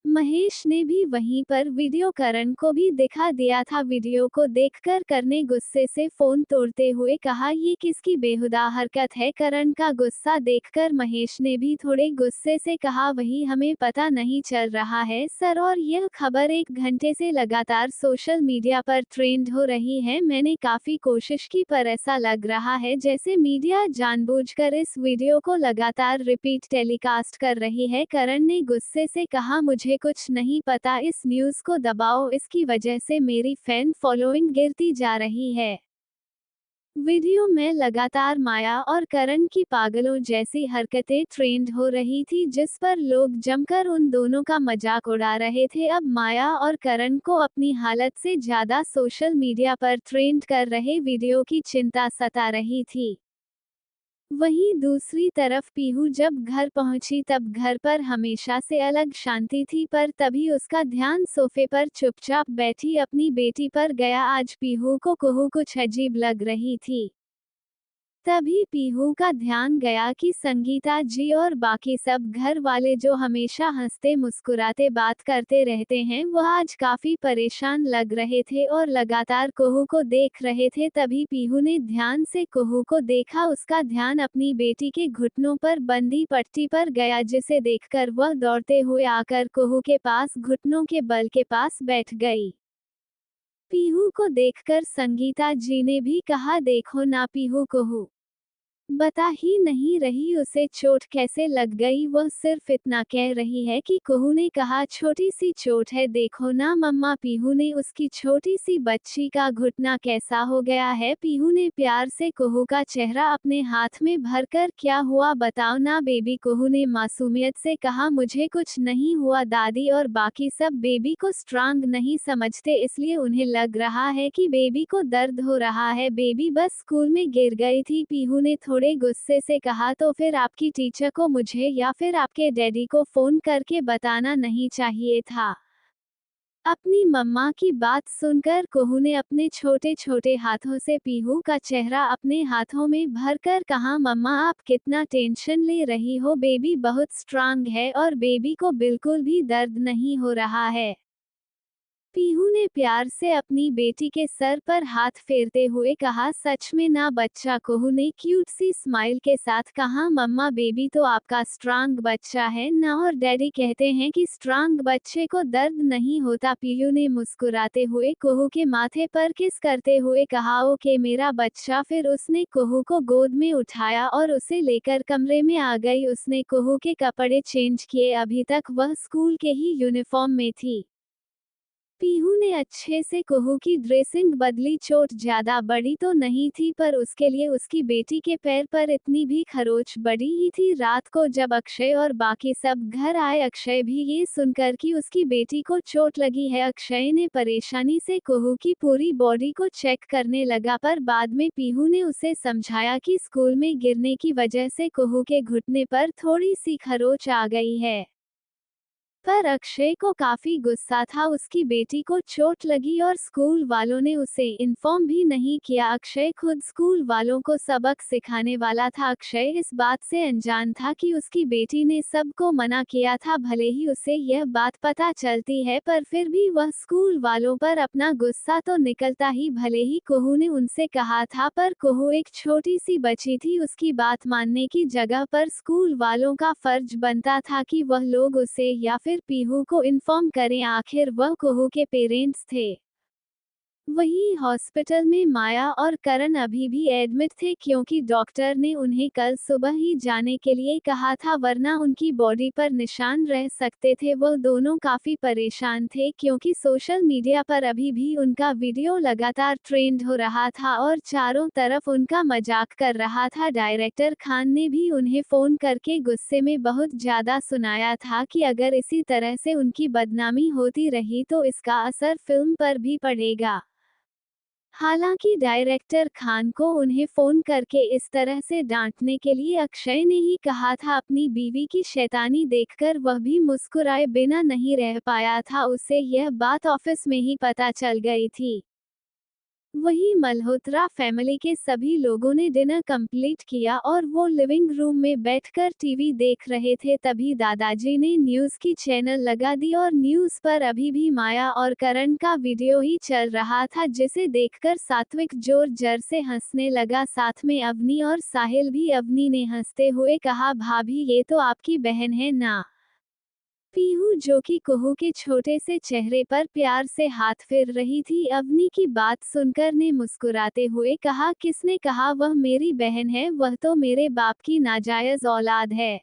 महेश ने भी वहीं पर वीडियो करण को भी दिखा दिया था। वीडियो को देखकर करण ने गुस्से से फोन तोड़ते हुए कहा, ये किसकी बेहुदा हरकत है? करण का गुस्सा देखकर महेश ने भी थोड़े गुस्से से कहा, वही हमें पता नहीं चल रहा है सर, और यह खबर 1 घंटे से लगातार सोशल मीडिया पर ट्रेंड हो रही है। मैंने काफी कोशिश की पर ऐसा लग रहा है जैसे मीडिया जानबूझकर इस वीडियो को लगातार रिपीट टेलीकास्ट कर रही है। करण ने गुस्से से कहा, मुझे कुछ नहीं पता, इस न्यूज़ को दबाओ, इसकी वजह से मेरी फैन फॉलोइंग गिरती जा रही है। वीडियो में लगातार माया और करण की पागलों जैसी हरकतें ट्रेंड हो रही थी, जिस पर लोग जमकर उन दोनों का मजाक उड़ा रहे थे। अब माया और करण को अपनी हालत से ज्यादा सोशल मीडिया पर ट्रेंड कर रहे वीडियो की चिंता सता रही थी। वहीं दूसरी तरफ पीहू जब घर पहुंची तब घर पर हमेशा से अलग शांति थी, पर तभी उसका ध्यान सोफे पर चुपचाप बैठी अपनी बेटी पर गया। आज पीहू को कुहू कुछ अजीब लग रही थी। तभी पीहू का ध्यान गया कि संगीता जी और बाकी सब घर वाले जो हमेशा हंसते मुस्कुराते बात करते रहते हैं, वह आज काफी परेशान लग रहे थे और लगातार कुहू को देख रहे थे। तभी पीहू ने ध्यान से कुहू को देखा। उसका ध्यान अपनी बेटी के घुटनों पर बंधी पट्टी पर गया, जिसे देखकर वह दौड़ते हुए आकर कुहू के पास घुटनों के बल के पास बैठ गई। पीहू को देखकर संगीता जी ने भी कहा, देखो ना पीहू, कुहू बता ही नहीं रही उसे चोट कैसे लग गई, वह सिर्फ इतना कह रही है कि कुहू ने कहा, छोटी सी चोट है, देखो ना मम्मा। पीहू ने उसकी छोटी सी बच्ची का घुटना कैसा हो गया है? पीहू ने प्यार से कुहू का चेहरा अपने हाथ में भरकर, क्या हुआ बताओ ना बेबी? कुहू ने मासूमियत से कहा, मुझे कुछ नहीं हुआ दादी। और बाकी सब बेबी को स्ट्रांग नहीं समझते, इसलिए उन्हें लग रहा है कि बेबी को दर्द हो रहा है। बेबी बस स्कूल में गिर गई थी, पीहू ने थोड़े गुस्से से कहा। तो फिर आपकी टीचर को मुझे या फिर आपके डैडी को फोन करके बताना नहीं चाहिए था? अपनी मम्मा की बात सुनकर कुहू ने अपने छोटे छोटे हाथों से पीहू का चेहरा अपने हाथों में भरकर कहा, मम्मा आप कितना टेंशन ले रही हो? बेबी बहुत स्ट्रांग है और बेबी को बिल्कुल भी दर्द नहीं हो रहा है। पीहू ने प्यार से अपनी बेटी के सर पर हाथ फेरते हुए कहा, सच में ना बच्चा? कुहू ने क्यूट सी स्माइल के साथ कहा, मम्मा बेबी तो आपका स्ट्रांग बच्चा है ना, और डैडी कहते हैं कि स्ट्रांग बच्चे को दर्द नहीं होता। पीहू ने मुस्कुराते हुए कुहू के माथे पर किस करते हुए कहा, ओके मेरा बच्चा। फिर उसने कुहू को गोद में उठाया और उसे लेकर कमरे में आ गई। उसने कुहू के कपड़े चेंज किए, अभी तक वह स्कूल के ही यूनिफॉर्म में थी। पीहू ने अच्छे से कुहू की ड्रेसिंग बदली। चोट ज्यादा बड़ी तो नहीं थी पर उसके लिए उसकी बेटी के पैर पर इतनी भी खरोच बड़ी ही थी। रात को जब अक्षय और बाकी सब घर आए, अक्षय भी ये सुनकर कि उसकी बेटी को चोट लगी है, अक्षय ने परेशानी से कुहू की पूरी बॉडी को चेक करने लगा। पर बाद में पीहू ने उसे समझाया कि स्कूल में गिरने की वजह से कुहू के घुटने पर थोड़ी सी खरोच आ गई है। पर अक्षय को काफी गुस्सा था, उसकी बेटी को चोट लगी और स्कूल वालों ने उसे इन्फॉर्म भी नहीं किया। अक्षय खुद स्कूल वालों को सबक सिखाने वाला था। अक्षय इस बात से अनजान था कि उसकी बेटी ने सबको मना किया था। भले ही उसे यह बात पता चलती है पर फिर भी वह स्कूल वालों पर अपना गुस्सा तो निकलता ही। भले ही कुहू ने उनसे कहा था पर कुहू एक छोटी सी बच्ची थी, उसकी बात मानने की जगह पर स्कूल वालों का फर्ज बनता था कि वह लोग उसे या फिर पीहू को इन्फॉर्म करें, आखिर वह कुहू के पेरेंट्स थे। वहीं हॉस्पिटल में माया और करण अभी भी एडमिट थे क्योंकि डॉक्टर ने उन्हें कल सुबह ही जाने के लिए कहा था, वरना उनकी बॉडी पर निशान रह सकते थे। वो दोनों काफी परेशान थे क्योंकि सोशल मीडिया पर अभी भी उनका वीडियो लगातार ट्रेंड हो रहा था और चारों तरफ उनका मजाक कर रहा था। डायरेक्टर खान ने भी उन्हें फोन करके गुस्से में बहुत ज्यादा सुनाया था कि अगर इसी तरह से उनकी बदनामी होती रही तो इसका असर फिल्म पर भी पड़ेगा। हालांकि डायरेक्टर खान को उन्हें फोन करके इस तरह से डांटने के लिए अक्षय ने ही कहा था। अपनी बीवी की शैतानी देखकर वह भी मुस्कुराए बिना नहीं रह पाया था, उसे यह बात ऑफिस में ही पता चल गई थी। वहीं मल्होत्रा फैमिली के सभी लोगों ने डिनर कंप्लीट किया और वो लिविंग रूम में बैठकर टीवी देख रहे थे, तभी दादाजी ने न्यूज की चैनल लगा दी और न्यूज पर अभी भी माया और करण का वीडियो ही चल रहा था, जिसे देखकर सात्विक जोर जर से हंसने लगा। साथ में अवनी और साहिल भी। अवनी ने हंसते हुए कहा, भाभी ये तो आपकी बहन है ना। पीहू, जो कि कुहू के छोटे से चेहरे पर प्यार से हाथ फेर रही थी, अवनी की बात सुनकर ने मुस्कुराते हुए कहा, किसने कहा वह मेरी बहन है, वह तो मेरे बाप की नाजायज औलाद है।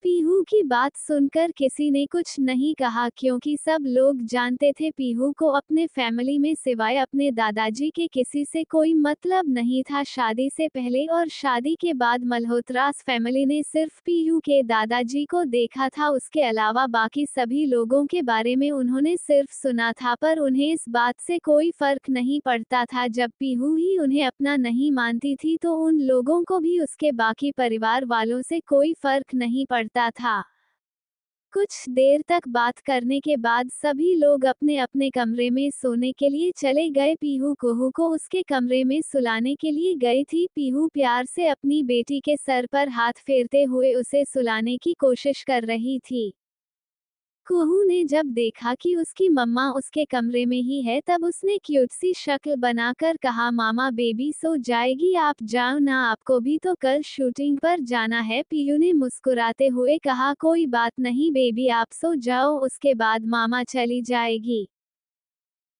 पीहू की बात सुनकर किसी ने कुछ नहीं कहा क्योंकि सब लोग जानते थे पीहू को अपने फैमिली में सिवाय अपने दादाजी के किसी से कोई मतलब नहीं था। शादी से पहले और शादी के बाद मल्होत्रास फैमिली ने सिर्फ पीहू के दादाजी को देखा था, उसके अलावा बाकी सभी लोगों के बारे में उन्होंने सिर्फ सुना था। पर उन्हें इस बात से कोई फर्क नहीं पड़ता था, जब पीहू ही उन्हें अपना नहीं मानती थी तो उन लोगों को भी उसके बाकी परिवार वालों से कोई फर्क नहीं पड़ता था। कुछ देर तक बात करने के बाद सभी लोग अपने अपने कमरे में सोने के लिए चले गए। पीहू कुहू को उसके कमरे में सुलाने के लिए गई थी। पीहू प्यार से अपनी बेटी के सर पर हाथ फेरते हुए उसे सुलाने की कोशिश कर रही थी। कुहू ने जब देखा कि उसकी मम्मा उसके कमरे में ही है तब उसने क्यूट सी शक्ल बनाकर कहा, मामा बेबी सो जाएगी, आप जाओ ना, आपको भी तो कल शूटिंग पर जाना है। पीहू ने मुस्कुराते हुए कहा, कोई बात नहीं बेबी, आप सो जाओ, उसके बाद मामा चली जाएगी।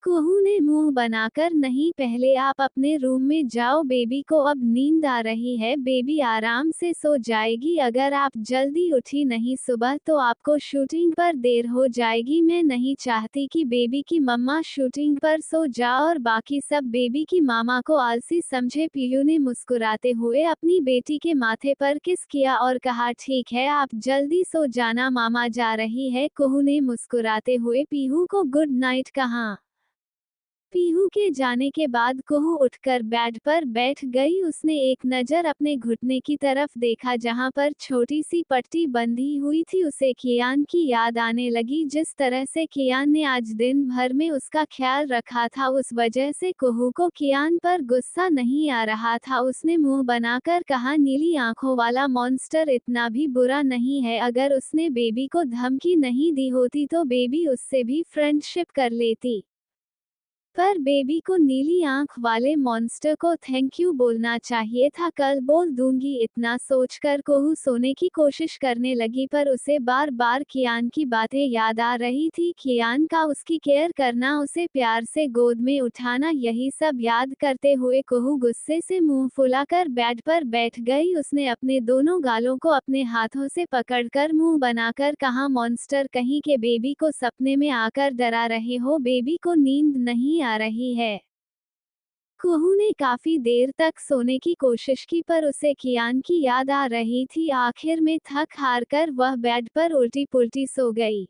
कुहू ने मुंह बनाकर, नहीं, पहले आप अपने रूम में जाओ, बेबी को अब नींद आ रही है, बेबी आराम से सो जाएगी, अगर आप जल्दी उठी नहीं सुबह तो आपको शूटिंग पर देर हो जाएगी। मैं नहीं चाहती कि बेबी की मम्मा शूटिंग पर सो जा और बाकी सब बेबी की मामा को आलसी समझे। पीहू ने मुस्कुराते हुए अपनी बेटी के माथे पर किस किया और कहा, ठीक है, आप जल्दी सो जाना, मामा जा रही है। कुहू ने मुस्कुराते हुए पीहू को गुड नाइट कहा। पीहू के जाने के बाद कुहू उठकर बेड पर बैठ गई। उसने एक नज़र अपने घुटने की तरफ देखा जहां पर छोटी सी पट्टी बंधी हुई थी। उसे कियान की याद आने लगी, जिस तरह से कियान ने आज दिन भर में उसका ख्याल रखा था, उस वजह से कुहू को कियान पर गुस्सा नहीं आ रहा था। उसने मुंह बनाकर कहा, नीली आंखों वाला मॉन्स्टर इतना भी बुरा नहीं है, अगर उसने बेबी को धमकी नहीं दी होती तो बेबी उससे भी फ्रेंडशिप कर लेती। पर बेबी को नीली आंख वाले मॉन्स्टर को थैंक यू बोलना चाहिए था। कल बोल दूंगी, इतना सोचकर कोहू सोने की कोशिश करने लगी, पर उसे बार बार कियान की बातें याद आ रही थी। कियान का उसकी केयर करना, उसे प्यार से गोद में उठाना, यही सब याद करते हुए कोहू गुस्से से मुंह फुलाकर बेड पर बैठ गई। उसने अपने दोनों गालों को अपने हाथों से पकड़कर मुंह बनाकर कहा, मॉन्स्टर कहीं के, बेबी को सपने में आकर डरा रहे हो? बेबी को नींद नहीं आ रही है। कोहू ने काफी देर तक सोने की कोशिश की, पर उसे कियान की याद आ रही थी। आखिर में थक हार कर वह बेड पर उल्टी पुल्टी सो गई।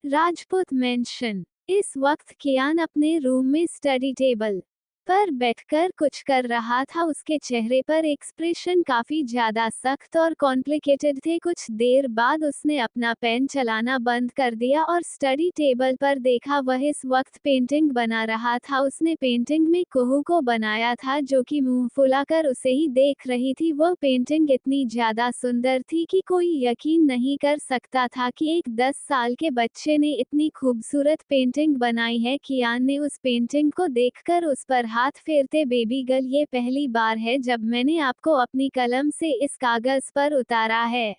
राजपूत मेंशन। इस वक्त कियान अपने रूम में स्टडी टेबल पर बैठकर कुछ कर रहा था। उसके चेहरे पर एक्सप्रेशन काफी ज्यादा सख्त और कॉम्प्लिकेटेड थे। कुछ देर बाद उसने अपना पेन चलाना बंद कर दिया और स्टडी टेबल पर देखा। वह इस वक्त पेंटिंग बना रहा था। उसने पेंटिंग में कोहू को बनाया था, जो कि मुंह फुलाकर उसे ही देख रही थी। वह पेंटिंग इतनी ज्यादा सुंदर थी कि कोई यकीन नहीं कर सकता था कि एक 10 साल के बच्चे ने इतनी खूबसूरत पेंटिंग बनाई है। कियान ने उस पेंटिंग को देखकर उस पर हाथ फेरते, बेबी गर्ल, ये पहली बार है जब मैंने आपको अपनी कलम से इस कागज पर उतारा है।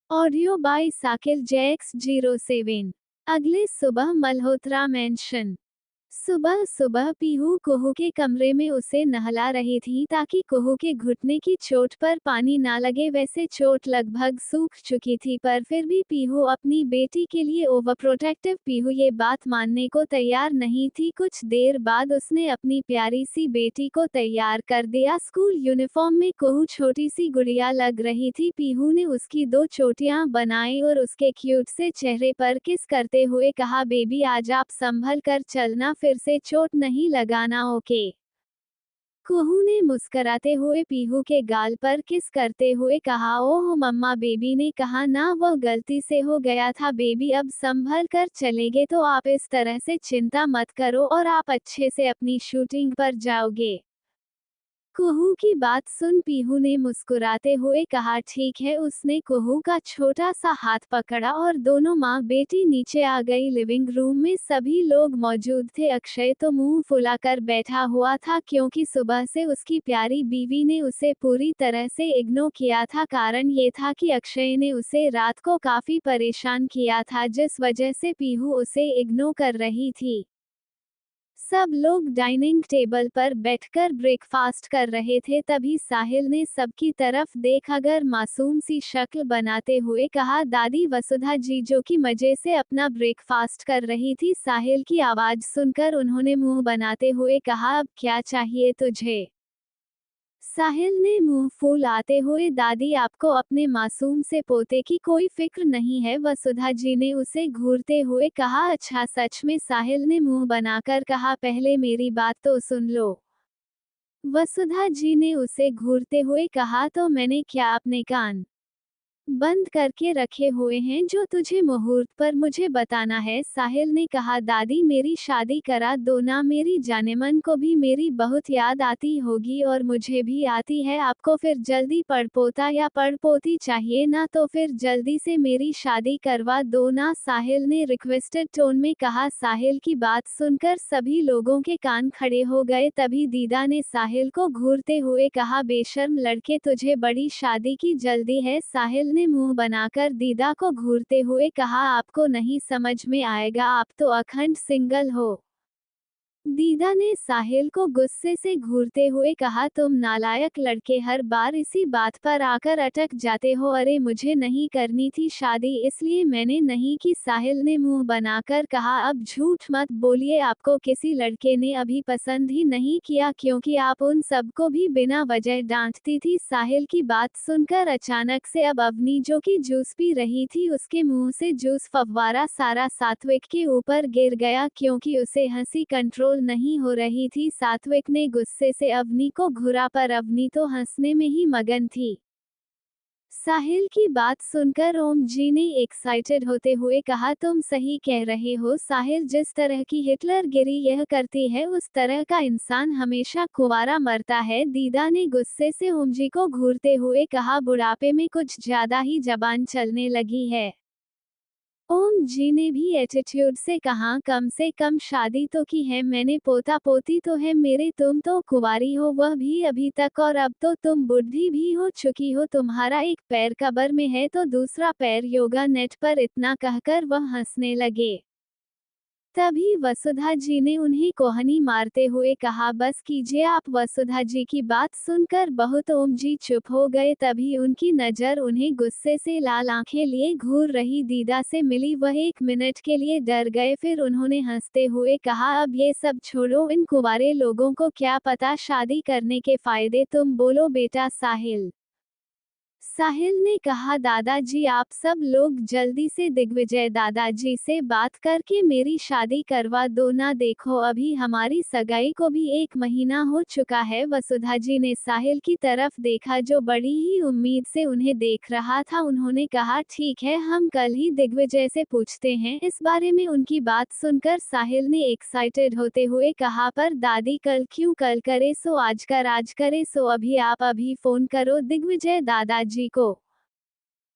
Audio by Sakil Jax 07। अगले सुबह मल्होत्रा मेंशन। सुबह सुबह पीहू कोहू के कमरे में उसे नहला रही थी ताकि कोहू के घुटने की चोट पर पानी ना लगे। वैसे चोट लगभग सूख चुकी थी, पर फिर भी पीहू अपनी बेटी के लिए ओवर प्रोटेक्टिव। पीहू ये बात मानने को तैयार नहीं थी। कुछ देर बाद उसने अपनी प्यारी सी बेटी को तैयार कर दिया। स्कूल यूनिफॉर्म में कोहू छोटी सी गुड़िया लग रही थी। पीहू ने उसकी 2 चोटियां बनाई और उसके क्यूट से चेहरे पर किस करते हुए कहा, बेबी आज आप संभल कर चलना, फिर से चोट नहीं लगाना, ओके? कोहू ने मुस्कराते हुए पीहू के गाल पर किस करते हुए कहा, ओह मम्मा। बेबी ने कहा, ना, वह गलती से हो गया था बेबी, अब संभल कर चलेंगे तो आप इस तरह से चिंता मत करो और आप अच्छे से अपनी शूटिंग पर जाओगे। कोहू की बात सुन पीहू ने मुस्कुराते हुए कहा, ठीक है। उसने कोहू का छोटा सा हाथ पकड़ा और दोनों माँ बेटी नीचे आ गई। लिविंग रूम में सभी लोग मौजूद थे। अक्षय तो मुंह फुलाकर बैठा हुआ था, क्योंकि सुबह से उसकी प्यारी बीवी ने उसे पूरी तरह से इग्नोर किया था। कारण ये था कि अक्षय ने उसे रात को काफी परेशान किया था, जिस वजह से पीहू उसे इग्नोर कर रही थी। सब लोग डाइनिंग टेबल पर बैठकर ब्रेकफास्ट कर रहे थे। तभी साहिल ने सबकी तरफ देखकर मासूम सी शक्ल बनाते हुए कहा, दादी वसुधा जी, जो कि मजे से अपना ब्रेकफास्ट कर रही थी। साहिल की आवाज सुनकर उन्होंने मुंह बनाते हुए कहा, अब क्या चाहिए तुझे? साहिल ने मुंह फुलाते हुए, दादी आपको अपने मासूम से पोते की कोई फिक्र नहीं है? वसुधा जी ने उसे घूरते हुए कहा, अच्छा सच में? साहिल ने मुंह बनाकर कहा, पहले मेरी बात तो सुन लो। वसुधा जी ने उसे घूरते हुए कहा, तो मैंने क्या अपने कान बंद करके रखे हुए हैं जो तुझे मुहूर्त पर मुझे बताना है? साहिल ने कहा, दादी मेरी शादी करा दो ना, मेरी जानेमन को भी मेरी बहुत याद आती होगी और मुझे भी आती है। आपको फिर जल्दी पड़पोता या पड़पोती चाहिए ना, तो फिर जल्दी से मेरी शादी करवा दो ना, साहिल ने रिक्वेस्टेड टोन में कहा। साहिल की बात सुनकर सभी लोगों के कान खड़े हो गए। तभी दीदा ने साहिल को घूरते हुए कहा, बेशर्म लड़के, तुझे बड़ी शादी की जल्दी है? साहिल ने मुंह बनाकर दीदा को घूरते हुए कहा, आपको नहीं समझ में आएगा, आप तो अखंड सिंगल हो। दीदा ने साहिल को गुस्से से घूरते हुए कहा, तुम नालायक लड़के हर बार इसी बात पर आकर अटक जाते हो। अरे मुझे नहीं करनी थी शादी, इसलिए मैंने नहीं की। साहिल ने मुंह बनाकर कहा, अब झूठ मत बोलिए, आपको किसी लड़के ने अभी पसंद ही नहीं किया, क्योंकि आप उन सबको भी बिना वजह डांटती थी। साहिल की बात सुनकर अचानक से अब अवनी, जो कि जूस पी रही थी, उसके मुंह से जूस फव्वारा सारा सात्विक के ऊपर गिर गया, क्योंकि उसे हंसी कंट्रोल नहीं हो रही थी। सात्विक ने गुस्से से अवनी को घूरा, पर अवनी तो हंसने में ही मगन थी। साहिल की बात सुनकर ओम जी ने एक्साइटेड होते हुए कहा, तुम सही कह रहे हो साहिल, जिस तरह की हिटलर गिरी यह करती है, उस तरह का इंसान हमेशा कुंवारा मरता है। दीदा ने गुस्से से ओम जी को घूरते हुए कहा, बुढ़ापे में कुछ ज्यादा ही जबान चलने लगी है। ओम जी ने भी एटीट्यूड से कहा, कम से कम शादी तो की है मैंने, पोता पोती तो है मेरे, तुम तो कुंवारी हो वह भी अभी तक, और अब तो तुम बुढ़ी भी हो चुकी हो, तुम्हारा एक पैर कब्र में है तो दूसरा पैर योगा नेट पर। इतना कहकर वह हंसने लगे। तभी वसुधा जी ने उन्हें कोहनी मारते हुए कहा, बस कीजिए आप। वसुधा जी की बात सुनकर बहुत ओम जी चुप हो गए। तभी उनकी नजर उन्हें गुस्से से लाल आंखें लिए घूर रही दीदा से मिली। वह 1 मिनट के लिए डर गए, फिर उन्होंने हंसते हुए कहा, अब ये सब छोड़ो, इन कुंवारे लोगों को क्या पता शादी करने के फायदे, तुम बोलो बेटा। साहिल साहिल ने कहा, दादाजी आप सब लोग जल्दी से दिग्विजय दादाजी से बात करके मेरी शादी करवा दो ना, देखो अभी हमारी सगाई को भी 1 महीना हो चुका है। वसुधा जी ने साहिल की तरफ देखा जो बड़ी ही उम्मीद से उन्हें देख रहा था। उन्होंने कहा, ठीक है, हम कल ही दिग्विजय से पूछते हैं इस बारे में। उनकी बात सुनकर साहिल ने एक्साइटेड होते हुए कहा, पर दादी कल क्यों, कल करे सो आज कर, आज करे सो अभी, आप अभी फोन करो दिग्विजय दादाजी को।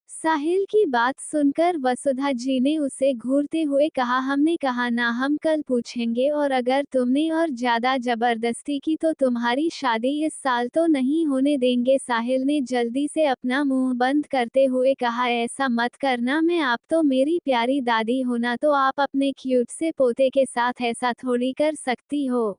साहिल की बात सुनकर वसुधा जी ने उसे घूरते हुए कहा, हमने कहा ना हम कल पूछेंगे, और अगर तुमने और ज्यादा जबरदस्ती की तो तुम्हारी शादी इस साल तो नहीं होने देंगे। साहिल ने जल्दी से अपना मुंह बंद करते हुए कहा, ऐसा मत करना, मैं आप तो मेरी प्यारी दादी होना तो आप अपने क्यूट से पोते के साथ ऐसा थोड़ी कर सकती हो।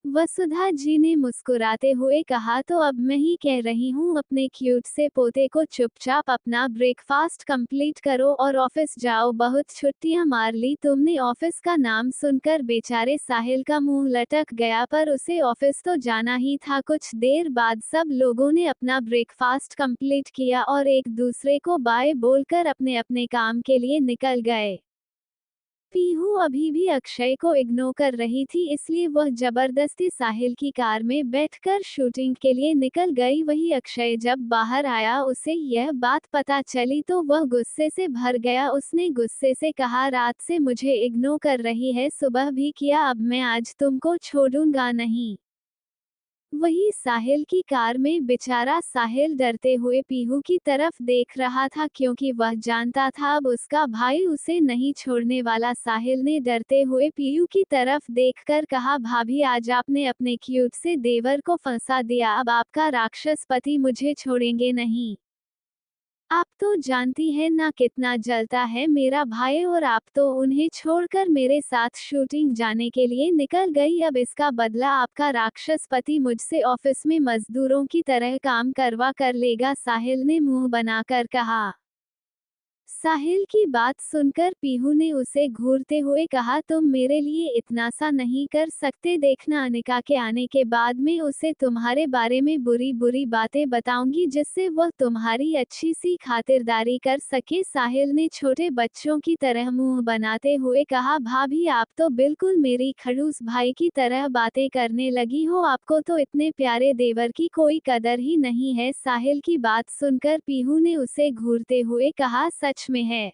वसुधा जी ने मुस्कुराते हुए कहा, तो अब मैं ही कह रही हूँ, अपने क्यूट से पोते को चुपचाप अपना ब्रेकफास्ट कंप्लीट करो और ऑफिस जाओ। बहुत छुट्टियां मार ली तुमने। ऑफिस का नाम सुनकर बेचारे साहिल का मुंह लटक गया, पर उसे ऑफिस तो जाना ही था। कुछ देर बाद सब लोगों ने अपना ब्रेकफास्ट कंप्लीट किया और एक दूसरे को बाय बोलकर अपने अपने काम के लिए निकल गए। पीहू अभी भी अक्षय को इग्नोर कर रही थी, इसलिए वह जबरदस्ती साहिल की कार में बैठकर शूटिंग के लिए निकल गई। वही अक्षय जब बाहर आया, उसे यह बात पता चली तो वह गुस्से से भर गया। उसने गुस्से से कहा, रात से मुझे इग्नोर कर रही है, सुबह भी किया, अब मैं आज तुमको छोड़ूंगा नहीं। वही साहिल की कार में बेचारा साहिल डरते हुए पीहू की तरफ देख रहा था, क्योंकि वह जानता था अब उसका भाई उसे नहीं छोड़ने वाला। साहिल ने डरते हुए पीहू की तरफ देखकर कहा, भाभी आज आपने अपने क्यूट से देवर को फंसा दिया, अब आपका राक्षस पति मुझे छोड़ेंगे नहीं। आप तो जानती हैं ना कितना जलता है मेरा भाई, और आप तो उन्हें छोड़कर मेरे साथ शूटिंग जाने के लिए निकल गई। अब इसका बदला आपका राक्षस पति मुझसे ऑफिस में मजदूरों की तरह काम करवा कर लेगा। साहिल ने मुंह बनाकर कहा। साहिल की बात सुनकर पीहू ने उसे घूरते हुए कहा, तुम मेरे लिए इतना सा नहीं कर सकते? देखना, अनिका के आने के बाद में उसे तुम्हारे बारे में बुरी बुरी बातें बताऊंगी, जिससे वह तुम्हारी अच्छी सी खातिरदारी कर सके। साहिल ने छोटे बच्चों की तरह मुंह बनाते हुए कहा, भाभी आप तो बिल्कुल मेरी खड़ूस भाई की तरह बातें करने लगी हो, आपको तो इतने प्यारे देवर की कोई कदर ही नहीं है। साहिल की बात सुनकर पीहू ने उसे घूरते हुए कहा, सच में है?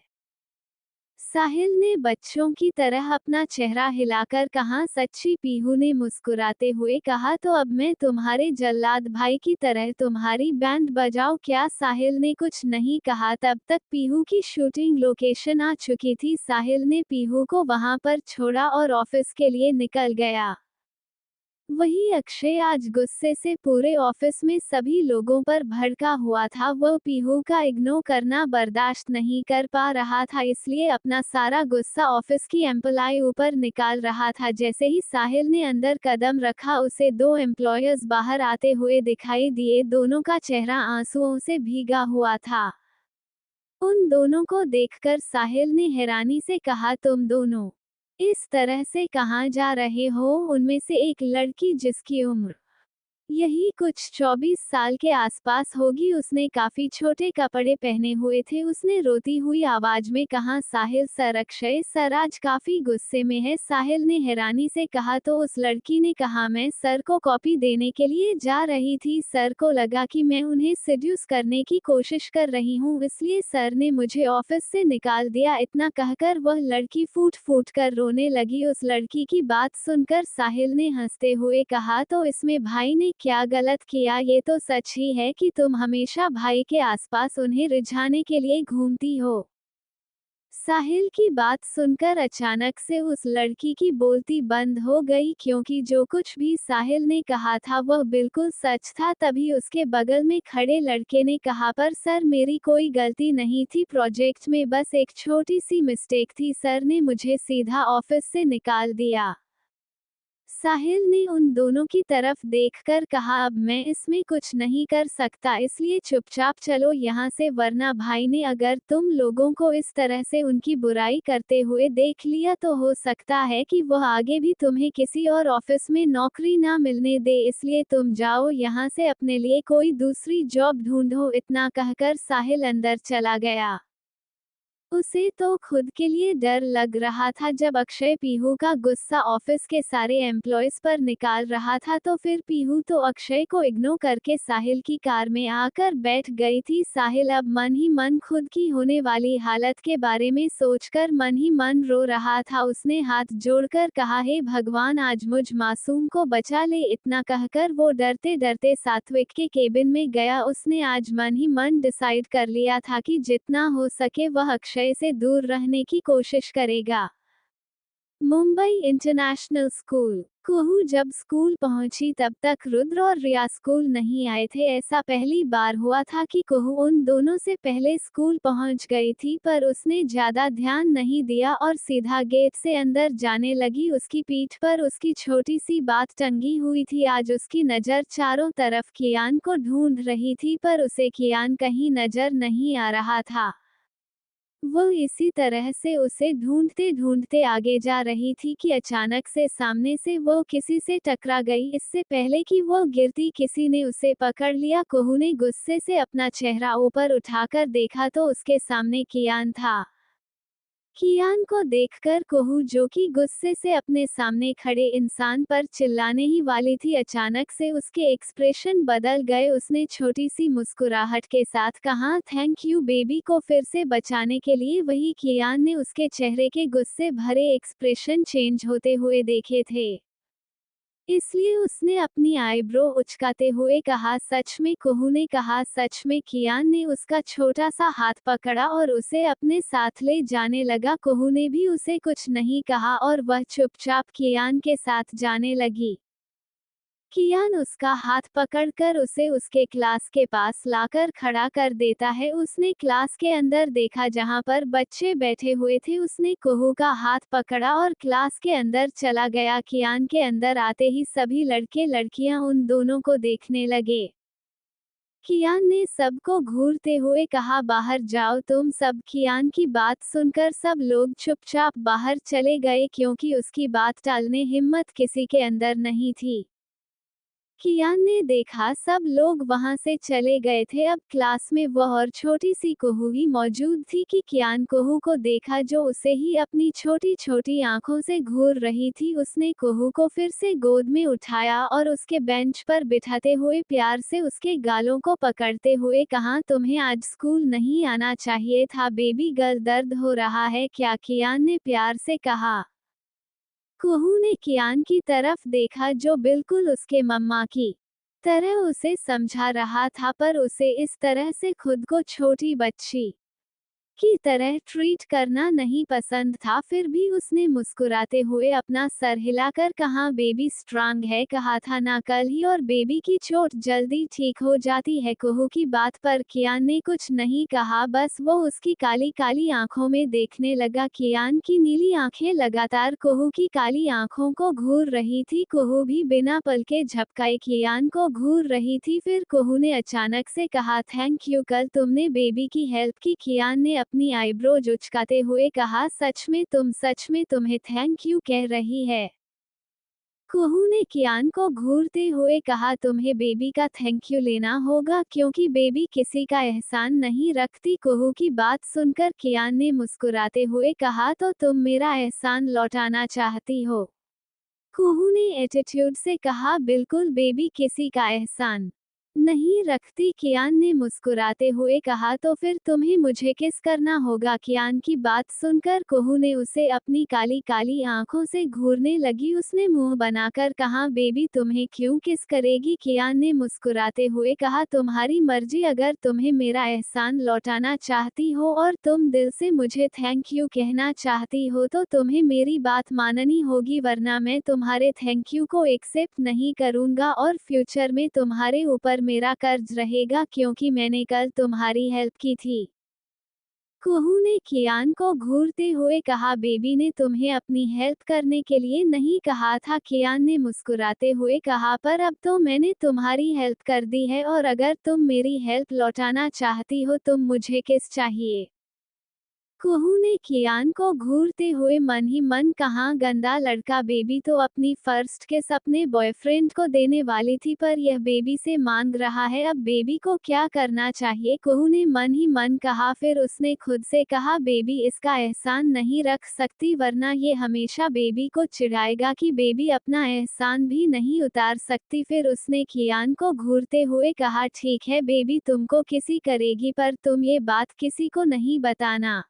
साहिल ने बच्चों की तरह अपना चेहरा हिलाकर कहा, सच्ची? पीहू ने मुस्कुराते हुए कहा, तो अब मैं तुम्हारे जल्लाद भाई की तरह तुम्हारी बैंड बजाऊं क्या? साहिल ने कुछ नहीं कहा, तब तक पीहू की शूटिंग लोकेशन आ चुकी थी। साहिल ने पीहू को वहां पर छोड़ा और ऑफिस के लिए निकल गया। वही अक्षय आज गुस्से से पूरे ऑफिस में सभी लोगों पर भड़का हुआ था। वह पीहू का इग्नोर करना बर्दाश्त नहीं कर पा रहा था, इसलिए अपना सारा गुस्सा ऑफिस की एम्प्लॉय ऊपर निकाल रहा था। जैसे ही साहिल ने अंदर कदम रखा, उसे 2 एम्प्लॉयर्स बाहर आते हुए दिखाई दिए। दोनों का चेहरा आंसुओं से भीगा हुआ था। उन दोनों को देखकर साहिल ने हैरानी से कहा, तुम दोनों इस तरह से कहाँ जा रहे हो? उनमें से एक लड़की, जिसकी उम्र यही कुछ 24 साल के आसपास होगी, उसने काफी छोटे कपड़े पहने हुए थे। उसने रोती हुई आवाज में कहा, साहिल सर, अक्षय सर आज काफी गुस्से में है। साहिल ने हैरानी से कहा, तो उस लड़की ने कहा, मैं सर को कॉपी देने के लिए जा रही थी, सर को लगा कि मैं उन्हें सेड्यूस करने की कोशिश कर रही हूँ, इसलिए सर ने मुझे ऑफिस से निकाल दिया। इतना कहकर वह लड़की फूट फूट कर रोने लगी। उस लड़की की बात सुनकर साहिल ने हंसते हुए कहा, तो इसमें भाई ने क्या गलत किया? ये तो सच ही है कि तुम हमेशा भाई के आसपास उन्हें रिझाने के लिए घूमती हो। साहिल की बात सुनकर अचानक से उस लड़की की बोलती बंद हो गई, क्योंकि जो कुछ भी साहिल ने कहा था वह बिल्कुल सच था। तभी उसके बगल में खड़े लड़के ने कहा, पर सर मेरी कोई गलती नहीं थी, प्रोजेक्ट में बस एक छोटी सी मिस्टेक थी, सर ने मुझे सीधा ऑफिस से निकाल दिया। साहिल ने उन दोनों की तरफ देखकर कहा, अब मैं इसमें कुछ नहीं कर सकता, इसलिए चुपचाप चलो यहाँ से, वरना भाई ने अगर तुम लोगों को इस तरह से उनकी बुराई करते हुए देख लिया तो हो सकता है कि वह आगे भी तुम्हें किसी और ऑफिस में नौकरी ना मिलने दे, इसलिए तुम जाओ यहाँ से, अपने लिए कोई दूसरी जॉब ढूंढो। इतना कहकर साहिल अंदर चला गया। उसे तो खुद के लिए डर लग रहा था। जब अक्षय पीहू का गुस्सा ऑफिस के सारे एम्प्लॉयज पर निकाल रहा था तो फिर पीहू तो अक्षय को इग्नोर करके साहिल की कार में आकर बैठ गई थी। साहिल अब मन ही मन खुद की होने वाली हालत के बारे में सोचकर मन ही मन रो रहा था। उसने हाथ जोड़कर कहा, हे भगवान, आज मुझ मासूम को बचा ले। इतना कहकर वो डरते डरते सात्विक के केबिन में गया। उसने आज मन ही मन डिसाइड कर लिया था कि जितना हो सके वह अक्षय से दूर रहने की कोशिश करेगा। Mumbai international school. कुहू जब स्कूल पहुंची तब तक रुद्र और रिया स्कूल नहीं आए थे। ऐसा पहली बार हुआ था कि कुहू उन दोनों से पहले स्कूल पहुंच गई थी, पर उसने ज्यादा ध्यान नहीं दिया और सीधा गेट से अंदर जाने लगी। उसकी पीठ पर उसकी छोटी सी बात टंगी हुई थी। आज उसकी नज़र चारों तरफ कियान को ढूंढ रही थी, पर उसे कियान कहीं नजर नहीं आ रहा था। वो इसी तरह से उसे ढूंढते ढूंढते आगे जा रही थी कि अचानक से सामने से वो किसी से टकरा गई। इससे पहले कि वो गिरती किसी ने उसे पकड़ लिया। कुहू ने गुस्से से अपना चेहरा ऊपर उठाकर देखा तो उसके सामने कियान था। कियान को देखकर कुहू, जो कि गुस्से से अपने सामने खड़े इंसान पर चिल्लाने ही वाली थी, अचानक से उसके एक्सप्रेशन बदल गए। उसने छोटी सी मुस्कुराहट के साथ कहा, थैंक यू बेबी को फिर से बचाने के लिए। वही कियान ने उसके चेहरे के गुस्से भरे एक्सप्रेशन चेंज होते हुए देखे थे, इसलिए उसने अपनी आईब्रो उचकाते हुए कहा, सच में? कुहू ने कहा, सच में। कियान ने उसका छोटा सा हाथ पकड़ा और उसे अपने साथ ले जाने लगा। कुहू ने भी उसे कुछ नहीं कहा और वह चुपचाप कियान के साथ जाने लगी। कियान उसका हाथ पकड़कर उसे उसके क्लास के पास लाकर खड़ा कर देता है। उसने क्लास के अंदर देखा जहां पर बच्चे बैठे हुए थे। उसने कुहू का हाथ पकड़ा और क्लास के अंदर चला गया। कियान के अंदर आते ही सभी लड़के लड़कियां उन दोनों को देखने लगे। कियान ने सबको घूरते हुए कहा, बाहर जाओ तुम सब। कियान की बात सुनकर सब लोग चुपचाप बाहर चले गए, क्योंकि उसकी बात टालने हिम्मत किसी के अंदर नहीं थी। कियान ने देखा सब लोग वहां से चले गए थे। अब क्लास में वह और छोटी सी कुहू ही मौजूद थी कि कियान कुहू को देखा, जो उसे ही अपनी छोटी छोटी आंखों से घूर रही थी। उसने कुहू को फिर से गोद में उठाया और उसके बेंच पर बिठाते हुए प्यार से उसके गालों को पकड़ते हुए कहा, तुम्हें आज स्कूल नहीं आना चाहिए था बेबी गर्ल, दर्द हो रहा है क्या? कियान ने प्यार से कहा। कुहू ने कियान की तरफ देखा, जो बिल्कुल उसके मम्मा की तरह उसे समझा रहा था, पर उसे इस तरह से खुद को छोटी बच्ची की तरह ट्रीट करना नहीं पसंद था। फिर भी उसने मुस्कुराते हुए अपना सर हिलाकर कहा, बेबी स्ट्रांग है, कहा था ना कल ही, और बेबी की चोट जल्दी ठीक हो जाती है। कुहू की बात पर कियान ने कुछ नहीं कहा, बस वो उसकी काली काली आंखों में देखने लगा। कियान की नीली आंखें लगातार कुहू की काली आंखों को घूर रही थी। कुहू भी बिना पलके झपकाए कियान को घूर रही थी। फिर कुहू ने अचानक से कहा, थैंक यू, कल तुमने बेबी की हेल्प की। कियान ने अपनी आईब्रो उचकाते हुए कहा, सच में? तुम सच में तुम्हें थैंक यू कह रही है? कुहू ने कियान को घूरते हुए कहा, तुम्हें बेबी का थैंक यू लेना होगा, क्योंकि बेबी किसी का एहसान नहीं रखती। कुहू की बात सुनकर कियान ने मुस्कुराते हुए कहा, तो तुम मेरा एहसान लौटाना चाहती हो? कुहू ने एटीट्यूड से कहा, बिल्कुल बेबी, किसी का एहसान नहीं रखती, कियान ने मुस्कुराते हुए कहा। तो फिर तुम्हें मुझे किस करना होगा। कियान की बात सुनकर कोहू ने उसे अपनी काली काली आंखों से घूरने लगी। उसने मुंह बनाकर कहा, बेबी तुम्हें क्यों किस करेगी। कियान ने मुस्कुराते हुए कहा, तुम्हारी मर्जी, अगर तुम्हें मेरा एहसान लौटाना चाहती हो और तुम दिल से मुझे थैंक यू कहना चाहती हो तो तुम्हें मेरी बात माननी होगी, वरना मैं तुम्हारे थैंक यू को एक्सेप्ट नहीं करूंगा और फ्यूचर में तुम्हारे ऊपर मेरा कर्ज रहेगा, क्योंकि मैंने कल तुम्हारी हेल्प की थी। कुहू ने कियान को घूरते हुए कहा, बेबी ने तुम्हें अपनी हेल्प करने के लिए नहीं कहा था। कियान ने मुस्कुराते हुए कहा, पर अब तो मैंने तुम्हारी हेल्प कर दी है और अगर तुम मेरी हेल्प लौटाना चाहती हो तुम मुझे किस चाहिए। कुहू ने कियान को घूरते हुए मन ही मन कहा, गंदा लड़का, बेबी तो अपनी फर्स्ट किस अपने बॉयफ्रेंड को देने वाली थी पर यह बेबी से मांग रहा है, अब बेबी को क्या करना चाहिए। कुहू ने मन ही मन कहा। फिर उसने खुद से कहा, बेबी इसका एहसान नहीं रख सकती वरना ये हमेशा बेबी को चिढ़ाएगा कि बेबी अपना एहसान भी नहीं उतार सकती। फिर उसने कियान को घूरते हुए कहा, ठीक है बेबी तुमको किसी करेगी पर तुम ये बात किसी को नहीं बताना।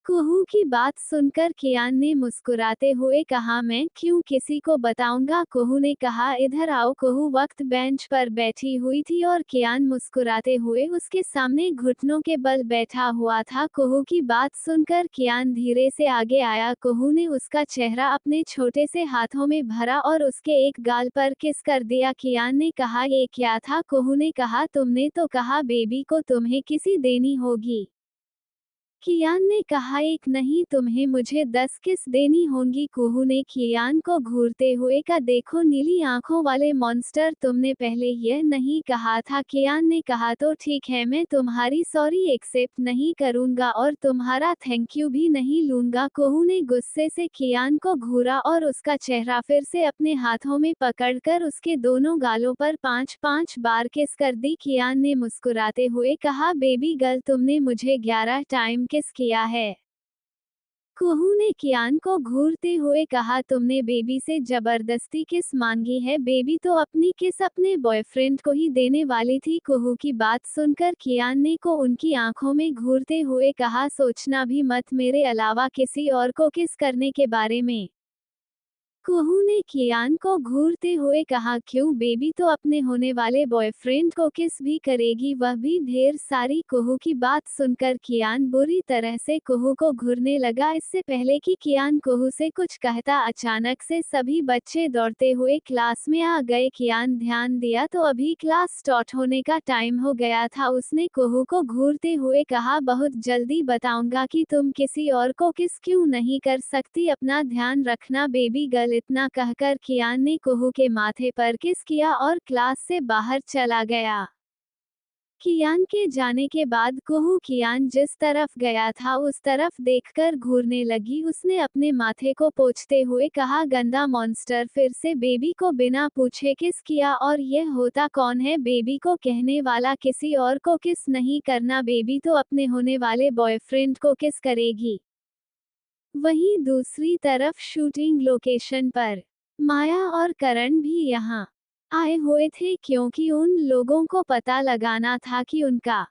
कुहू की बात सुनकर कियान ने मुस्कुराते हुए कहा, मैं क्यों किसी को बताऊंगा। कुहू ने कहा, इधर आओ। कुहू वक्त बेंच पर बैठी हुई थी और कियान मुस्कुराते हुए उसके सामने घुटनों के बल बैठा हुआ था। कुहू की बात सुनकर कियान धीरे से आगे आया। कुहू ने उसका चेहरा अपने छोटे से हाथों में भरा और उसके एक गाल पर किस कर दिया। कियान ने कहा, ये क्या था। कुहू ने कहा, तुमने तो कहा बेबी को तुम्हें किसी देनी होगी। कियान ने कहा, एक नहीं तुम्हें मुझे 10 किस देनी होंगी। कुहू ने कियान को घूरते हुए कहा, देखो नीली आंखों वाले मॉन्स्टर, तुमने पहले यह नहीं कहा था। कियान ने कहा, तो ठीक है मैं तुम्हारी सॉरी एक्सेप्ट नहीं करूंगा और तुम्हारा थैंक यू भी नहीं लूंगा। कुहू ने गुस्से से कियान को घूरा और उसका चेहरा फिर से अपने हाथों में पकड़कर उसके दोनों गालों पर 5-5 बार किस कर दी। कियान ने मुस्कुराते हुए कहा, बेबी गर्ल तुमने मुझे 11 टाइम किस किया है। कुहू ने कियान को घूरते हुए कहा, तुमने बेबी से जबरदस्ती किस मांगी है। बेबी तो अपनी किस अपने बॉयफ्रेंड को ही देने वाली थी। कुहू की बात सुनकर कियान ने को उनकी आंखों में घूरते हुए कहा, सोचना भी मत मेरे अलावा किसी और को किस करने के बारे में। कुहू ने कियान को घूरते हुए कहा, क्यों बेबी तो अपने होने वाले बॉयफ्रेंड को किस भी करेगी, वह भी ढेर सारी। कुहू की बात सुनकर कियान बुरी तरह से कुहू को घूरने लगा। इससे पहले कि कियान कुहू से कुछ कहता अचानक से सभी बच्चे दौड़ते हुए क्लास में आ गए। कियान ध्यान दिया तो अभी क्लास स्टार्ट होने का टाइम हो गया था। उसने कुहू को घूरते हुए कहा, बहुत जल्दी बताऊंगा कि तुम किसी और को किस क्यों नहीं कर सकती, अपना ध्यान रखना बेबी गर्ल। इतना कहकर कियान ने कुहू के माथे पर किस किया और क्लास से बाहर चला गया। कियान के जाने के बाद कुहू कियान जिस तरफ गया था उस तरफ देखकर घूरने लगी। उसने अपने माथे को पोंछते हुए कहा, गंदा मॉन्स्टर, फिर से बेबी को बिना पूछे किस किया और यह होता कौन है। बेबी को कहने वाला किसी और को किस नहीं करना, बेबी तो अपने होने वाले बॉयफ्रेंड को किस करेगी। वहीं दूसरी तरफ शूटिंग लोकेशन पर माया और करण भी यहां आए हुए थे, क्योंकि उन लोगों को पता लगाना था कि उनका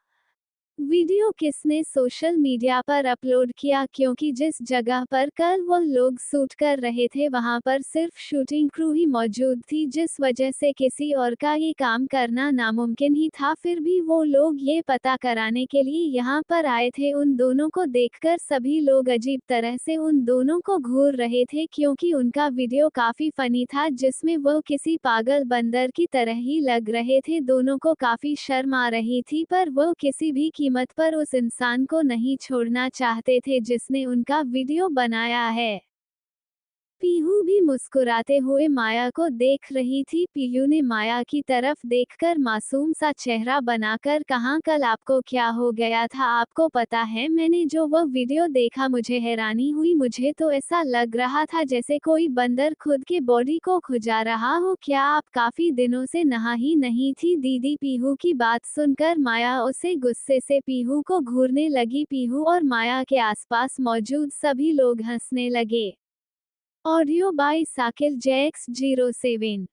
वीडियो किसने सोशल मीडिया पर अपलोड किया, क्योंकि जिस जगह पर कल वो लोग शूट कर रहे थे वहां पर सिर्फ शूटिंग क्रू ही मौजूद थी, जिस वजह से किसी और का ये काम करना नामुमकिन ही था। फिर भी वो लोग ये पता कराने के लिए यहाँ पर आए थे। उन दोनों को देखकर सभी लोग अजीब तरह से उन दोनों को घूर रहे थे, क्योंकि उनका वीडियो काफी फनी था जिसमें वो किसी पागल बंदर की तरह ही लग रहे थे। दोनों को काफी शर्म आ रही थी पर वो किसी भी कीमत पर उस इंसान को नहीं छोड़ना चाहते थे जिसने उनका वीडियो बनाया है। पीहू भी मुस्कुराते हुए माया को देख रही थी। पीहू ने माया की तरफ देखकर मासूम सा चेहरा बनाकर कहा, कल आपको क्या हो गया था। आपको पता है मैंने जो वह वीडियो देखा मुझे हैरानी हुई। मुझे तो ऐसा लग रहा था जैसे कोई बंदर खुद के बॉडी को खुजा रहा हो। क्या आप काफी दिनों से नहा ही नहीं थी दीदी। पीहू की बात सुनकर माया उसे गुस्से से पीहू को घूरने लगी। पीहू और माया के आसपास मौजूद सभी लोग हंसने लगे। Audio by Sakil JX07।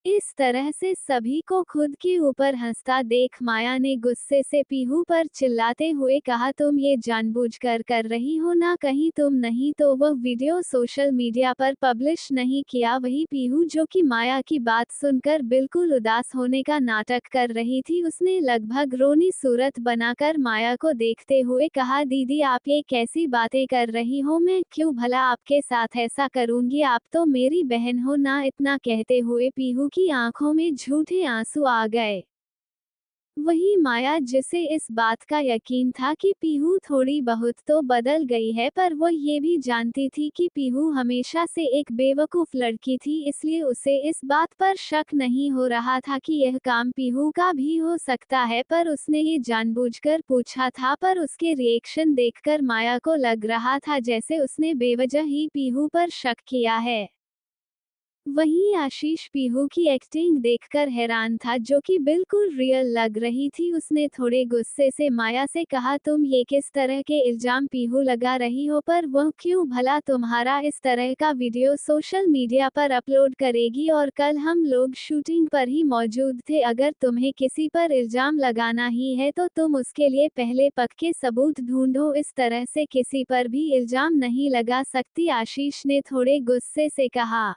इस तरह से सभी को खुद के ऊपर हंसता देख माया ने गुस्से से पीहू पर चिल्लाते हुए कहा, तुम ये जानबूझकर कर रही हो ना, कहीं तुम नहीं तो वह वीडियो सोशल मीडिया पर पब्लिश नहीं किया। वही पीहू, जो कि माया की बात सुनकर बिल्कुल उदास होने का नाटक कर रही थी, उसने लगभग रोनी सूरत बनाकर माया को देखते हुए कहा, दीदी आप ये कैसी बातें कर रही हो, मैं क्यों भला आपके साथ ऐसा करूंगी, आप तो मेरी बहन हो ना। इतना कहते हुए पीहू की आंखों में झूठे आंसू आ गए। वही माया, जिसे इस बात का यकीन था कि पीहू थोड़ी बहुत तो बदल गई है, पर वो ये भी जानती थी कि पीहू हमेशा से एक बेवकूफ लड़की थी, इसलिए उसे इस बात पर शक नहीं हो रहा था कि यह काम पीहू का भी हो सकता है, पर उसने ये जानबूझकर पूछा था। पर उसके रिएक्शन देखकर माया को लग रहा था जैसे उसने बेवजह ही पीहू पर शक किया है। वहीं आशीष पीहू की एक्टिंग देखकर हैरान था, जो कि बिल्कुल रियल लग रही थी। उसने थोड़े गुस्से से माया से कहा, तुम ये किस तरह के इल्जाम पीहू लगा रही हो, पर वह क्यों भला तुम्हारा इस तरह का वीडियो सोशल मीडिया पर अपलोड करेगी, और कल हम लोग शूटिंग पर ही मौजूद थे। अगर तुम्हें किसी पर इल्जाम लगाना ही है तो तुम उसके लिए पहले पक्के सबूत ढूंढो, इस तरह से किसी पर भी इल्जाम नहीं लगा सकती, आशीष ने थोड़े गुस्से से कहा।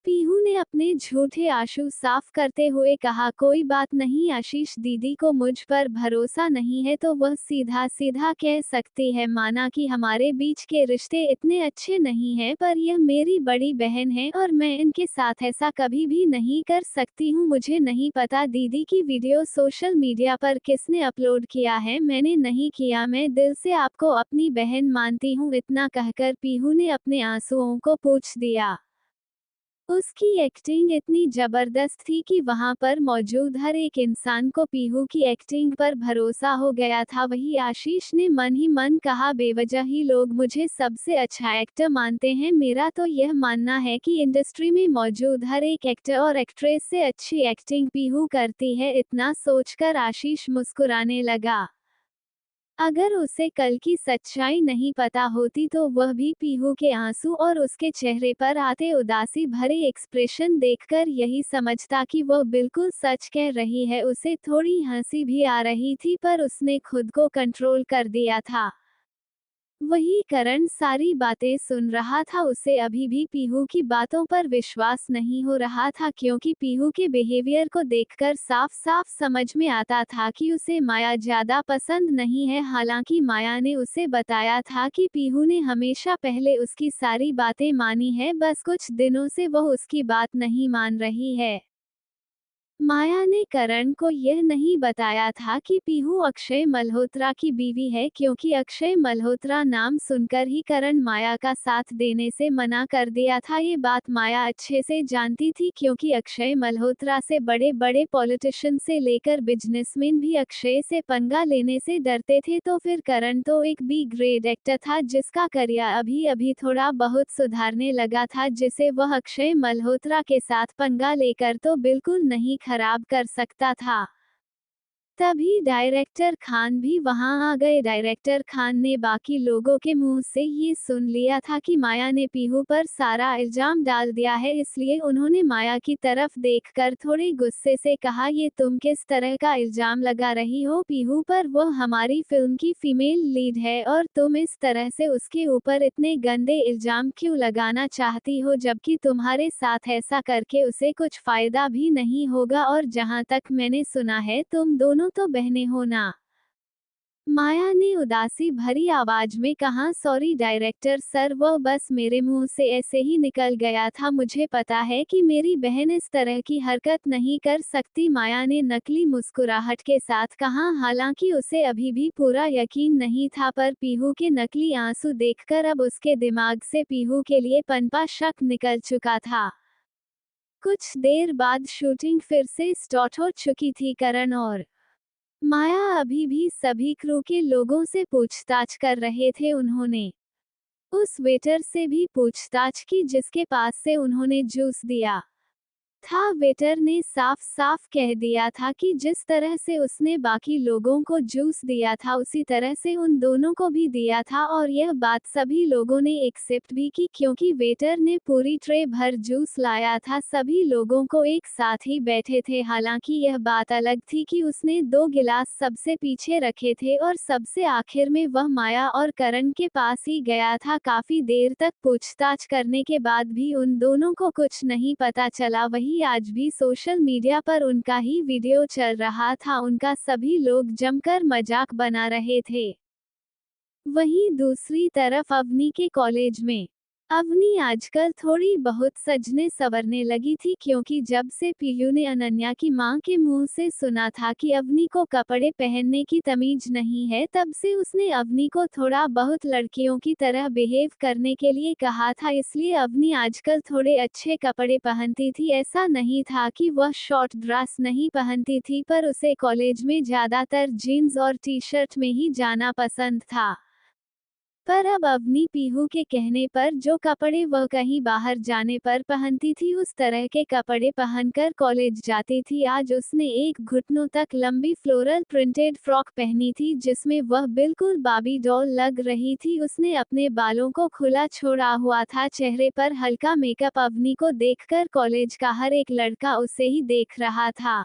पीहू ने अपने झूठे आंसू साफ करते हुए कहा, कोई बात नहीं आशीष, दीदी को मुझ पर भरोसा नहीं है तो वह सीधा सीधा कह सकती है, माना कि हमारे बीच के रिश्ते इतने अच्छे नहीं हैं, पर यह मेरी बड़ी बहन है और मैं इनके साथ ऐसा कभी भी नहीं कर सकती हूँ। मुझे नहीं पता दीदी की वीडियो सोशल मीडिया पर किसने अपलोड किया है, मैंने नहीं किया, मैं दिल से आपको अपनी बहन मानती हूँ। इतना कहकर पीहू ने अपने आंसुओं को पोंछ दिया। उसकी एक्टिंग इतनी जबरदस्त थी कि वहां पर मौजूद हर एक इंसान को पीहू की एक्टिंग पर भरोसा हो गया था। वही आशीष ने मन ही मन कहा, बेवजह ही लोग मुझे सबसे अच्छा एक्टर मानते हैं, मेरा तो यह मानना है कि इंडस्ट्री में मौजूद हर एक एक्टर और एक्ट्रेस से अच्छी एक्टिंग पीहू करती है। इतना सोचकर आशीष मुस्कुराने लगा। अगर उसे कल की सच्चाई नहीं पता होती तो वह भी पीहू के आंसू और उसके चेहरे पर आते उदासी भरे एक्सप्रेशन देखकर यही समझता कि वह बिल्कुल सच कह रही है। उसे थोड़ी हंसी भी आ रही थी, पर उसने खुद को कंट्रोल कर दिया था। वही करण सारी बातें सुन रहा था, उसे अभी भी पीहू की बातों पर विश्वास नहीं हो रहा था, क्योंकि पीहू के बिहेवियर को देखकर साफ साफ समझ में आता था कि उसे माया ज्यादा पसंद नहीं है। हालांकि माया ने उसे बताया था कि पीहू ने हमेशा पहले उसकी सारी बातें मानी है, बस कुछ दिनों से वह उसकी बात नहीं मान रही है। माया ने करण को यह नहीं बताया था कि पीहू अक्षय मल्होत्रा की बीवी है, क्योंकि अक्षय मल्होत्रा नाम सुनकर ही करण माया का साथ देने से मना कर दिया था। ये बात माया अच्छे से जानती थी, क्योंकि अक्षय मल्होत्रा से बड़े बड़े पॉलिटिशियन से लेकर बिजनेसमैन भी अक्षय से पंगा लेने से डरते थे, तो फिर करण तो एक बी ग्रेड एक्टर था जिसका करियर अभी अभी थोड़ा बहुत सुधारने लगा था, जिसे वह अक्षय मल्होत्रा के साथ पंगा लेकर तो बिल्कुल नहीं खराब कर सकता था। तभी डायरेक्टर खान भी वहां आ गए। डायरेक्टर खान ने बाकी लोगों के मुंह से ये सुन लिया था कि माया ने पीहू पर सारा इल्जाम डाल दिया है, इसलिए उन्होंने माया की तरफ देखकर थोड़े गुस्से से कहा, ये तुम किस तरह का इल्जाम लगा रही हो पीहू पर, वो हमारी फिल्म की फीमेल लीड है और तुम इस तरह से उसके ऊपर इतने गंदे इल्जाम क्यों लगाना चाहती हो, जबकि तुम्हारे साथ ऐसा करके उसे कुछ फायदा भी नहीं होगा, और जहां तक मैंने सुना है तुम दोनों तो बहनें हो ना। माया ने उदासी भरी आवाज में कहा, सॉरी डायरेक्टर सर, वो बस मेरे मुंह से ऐसे ही निकल गया था, मुझे पता है कि मेरी बहन इस तरह की हरकत नहीं कर सकती। माया ने नकली मुस्कुराहट के साथ कहा, हालांकि उसे अभी भी पूरा यकीन नहीं था, पर पीहू के नकली आंसू देखकर अब उसके दिमाग से पीहू के लिए पनपा शक निकल चुका था। कुछ देर बाद शूटिंग फिर से स्टार्ट हो चुकी थी। करण और माया अभी भी सभी क्रू के लोगों से पूछताछ कर रहे थे। उन्होंने उस वेटर से भी पूछताछ की जिसके पास से उन्होंने जूस दिया था। वेटर ने साफ साफ कह दिया था कि जिस तरह से उसने बाकी लोगों को जूस दिया था उसी तरह से उन दोनों को भी दिया था, और यह बात सभी लोगों ने एक्सेप्ट भी की क्योंकि वेटर ने पूरी ट्रे भर जूस लाया था। सभी लोगों को एक साथ ही बैठे थे। हालांकि यह बात अलग थी कि उसने 2 गिलास सबसे पीछे रखे थे और सबसे आखिर में वह माया और करण के पास ही गया था। काफी देर तक पूछताछ करने के बाद भी उन दोनों को कुछ नहीं पता चला। वही आज भी सोशल मीडिया पर उनका ही वीडियो चल रहा था। उनका सभी लोग जमकर मजाक बना रहे थे। वहीं दूसरी तरफ अवनी के कॉलेज में अवनी आजकल थोड़ी बहुत सजने संवरने लगी थी क्योंकि जब से पीयू ने अनन्या की मां के मुंह से सुना था कि अवनी को कपड़े पहनने की तमीज नहीं है, तब से उसने अवनी को थोड़ा बहुत लड़कियों की तरह बिहेव करने के लिए कहा था। इसलिए अवनी आजकल थोड़े अच्छे कपड़े पहनती थी। ऐसा नहीं था कि वह शॉर्ट ड्रेस नहीं पहनती थी, पर उसे कॉलेज में ज्यादातर जीन्स और टी शर्ट में ही जाना पसंद था। पर अब अवनी पीहू के कहने पर जो कपड़े वह कहीं बाहर जाने पर पहनती थी उस तरह के कपड़े पहनकर कॉलेज जाती थी। आज उसने एक घुटनों तक लंबी फ्लोरल प्रिंटेड फ्रॉक पहनी थी जिसमें वह बिल्कुल बाबी डॉल लग रही थी। उसने अपने बालों को खुला छोड़ा हुआ था, चेहरे पर हल्का मेकअप। अवनी को देखकर कॉलेज का हर एक लड़का उसे ही देख रहा था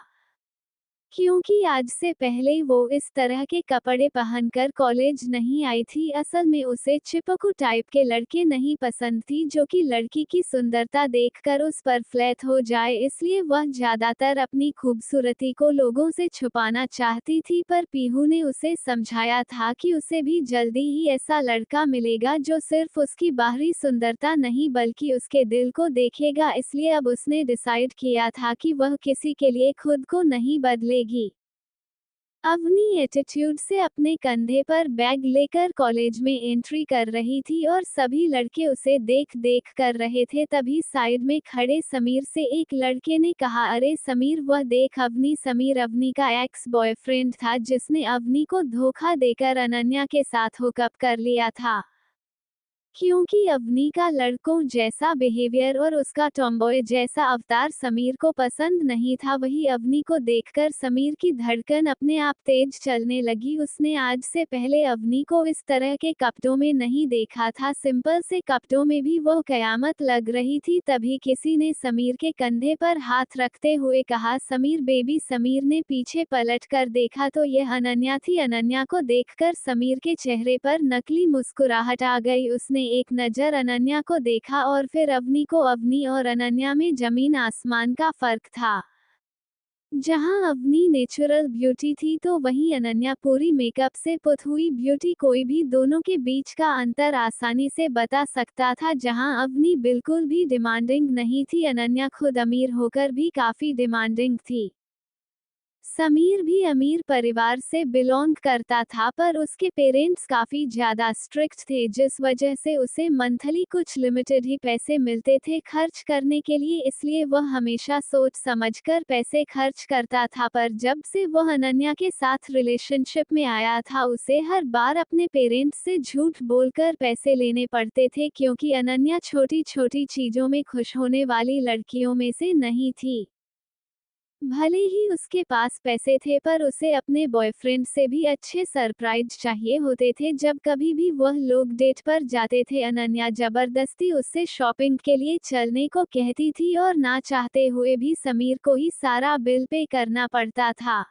क्योंकि आज से पहले वो इस तरह के कपड़े पहनकर कॉलेज नहीं आई थी। असल में उसे चिपकू टाइप के लड़के नहीं पसंद थी जो कि लड़की की सुंदरता देखकर उस पर फ्लैट हो जाए, इसलिए वह ज्यादातर अपनी खूबसूरती को लोगों से छुपाना चाहती थी। पर पीहू ने उसे समझाया था कि उसे भी जल्दी ही ऐसा लड़का मिलेगा जो सिर्फ उसकी बाहरी सुंदरता नहीं बल्कि उसके दिल को देखेगा। इसलिए अब उसने डिसाइड किया था कि वह किसी के लिए खुद को नहीं बदले। अवनी एटीट्यूड से अपने कंधे पर बैग लेकर कॉलेज में एंट्री कर रही थी और सभी लड़के उसे देख कर रहे थे। तभी साइड में खड़े समीर से एक लड़के ने कहा, अरे समीर, वह देख अवनी। समीर अवनी का एक्स बॉयफ्रेंड था जिसने अवनी को धोखा देकर अनन्या के साथ हुकअप कर लिया था। क्योंकि अवनी का लड़कों जैसा बिहेवियर और उसका टॉम्बॉय जैसा अवतार समीर को पसंद नहीं था। वही अवनी को देखकर समीर की धड़कन अपने आप तेज चलने लगी। उसने आज से पहले अवनी को इस तरह के कपड़ों में नहीं देखा था। सिंपल से कपड़ों में भी वो कयामत लग रही थी। तभी किसी ने समीर के कंधे पर हाथ रखते हुए कहा, समीर बेबी। समीर ने पीछे पलट कर देखा तो यह अनन्या थी। अनन्या को देखकर समीर के चेहरे पर नकली मुस्कुराहट आ गई। उसने एक नजर अनन्या को देखा और फिर अवनी को। अवनी और अनन्या में जमीन आसमान का फर्क था। जहां अवनी नेचुरल ब्यूटी थी तो वहीं अनन्या पूरी मेकअप से पुत हुई ब्यूटी। कोई भी दोनों के बीच का अंतर आसानी से बता सकता था। जहां अवनी बिल्कुल भी डिमांडिंग नहीं थी, अनन्या खुद अमीर होकर भी काफी डिमांडिंग थी। समीर भी अमीर परिवार से बिलोंग करता था, पर उसके पेरेंट्स काफी ज्यादा स्ट्रिक्ट थे जिस वजह से उसे मंथली कुछ लिमिटेड ही पैसे मिलते थे खर्च करने के लिए। इसलिए वह हमेशा सोच समझकर पैसे खर्च करता था। पर जब से वह अनन्या के साथ रिलेशनशिप में आया था उसे हर बार अपने पेरेंट्स से झूठ बोलकर पैसे लेने पड़ते थे क्योंकि अनन्या छोटी छोटी चीजों में खुश होने वाली लड़कियों में से नहीं थी। भले ही उसके पास पैसे थे पर उसे अपने बॉयफ्रेंड से भी अच्छे सरप्राइज चाहिए होते थे जब कभी भी वह लोग डेट पर जाते थे। अनन्या जबरदस्ती उससे शॉपिंग के लिए चलने को कहती थी और ना चाहते हुए भी समीर को ही सारा बिल पे करना पड़ता था।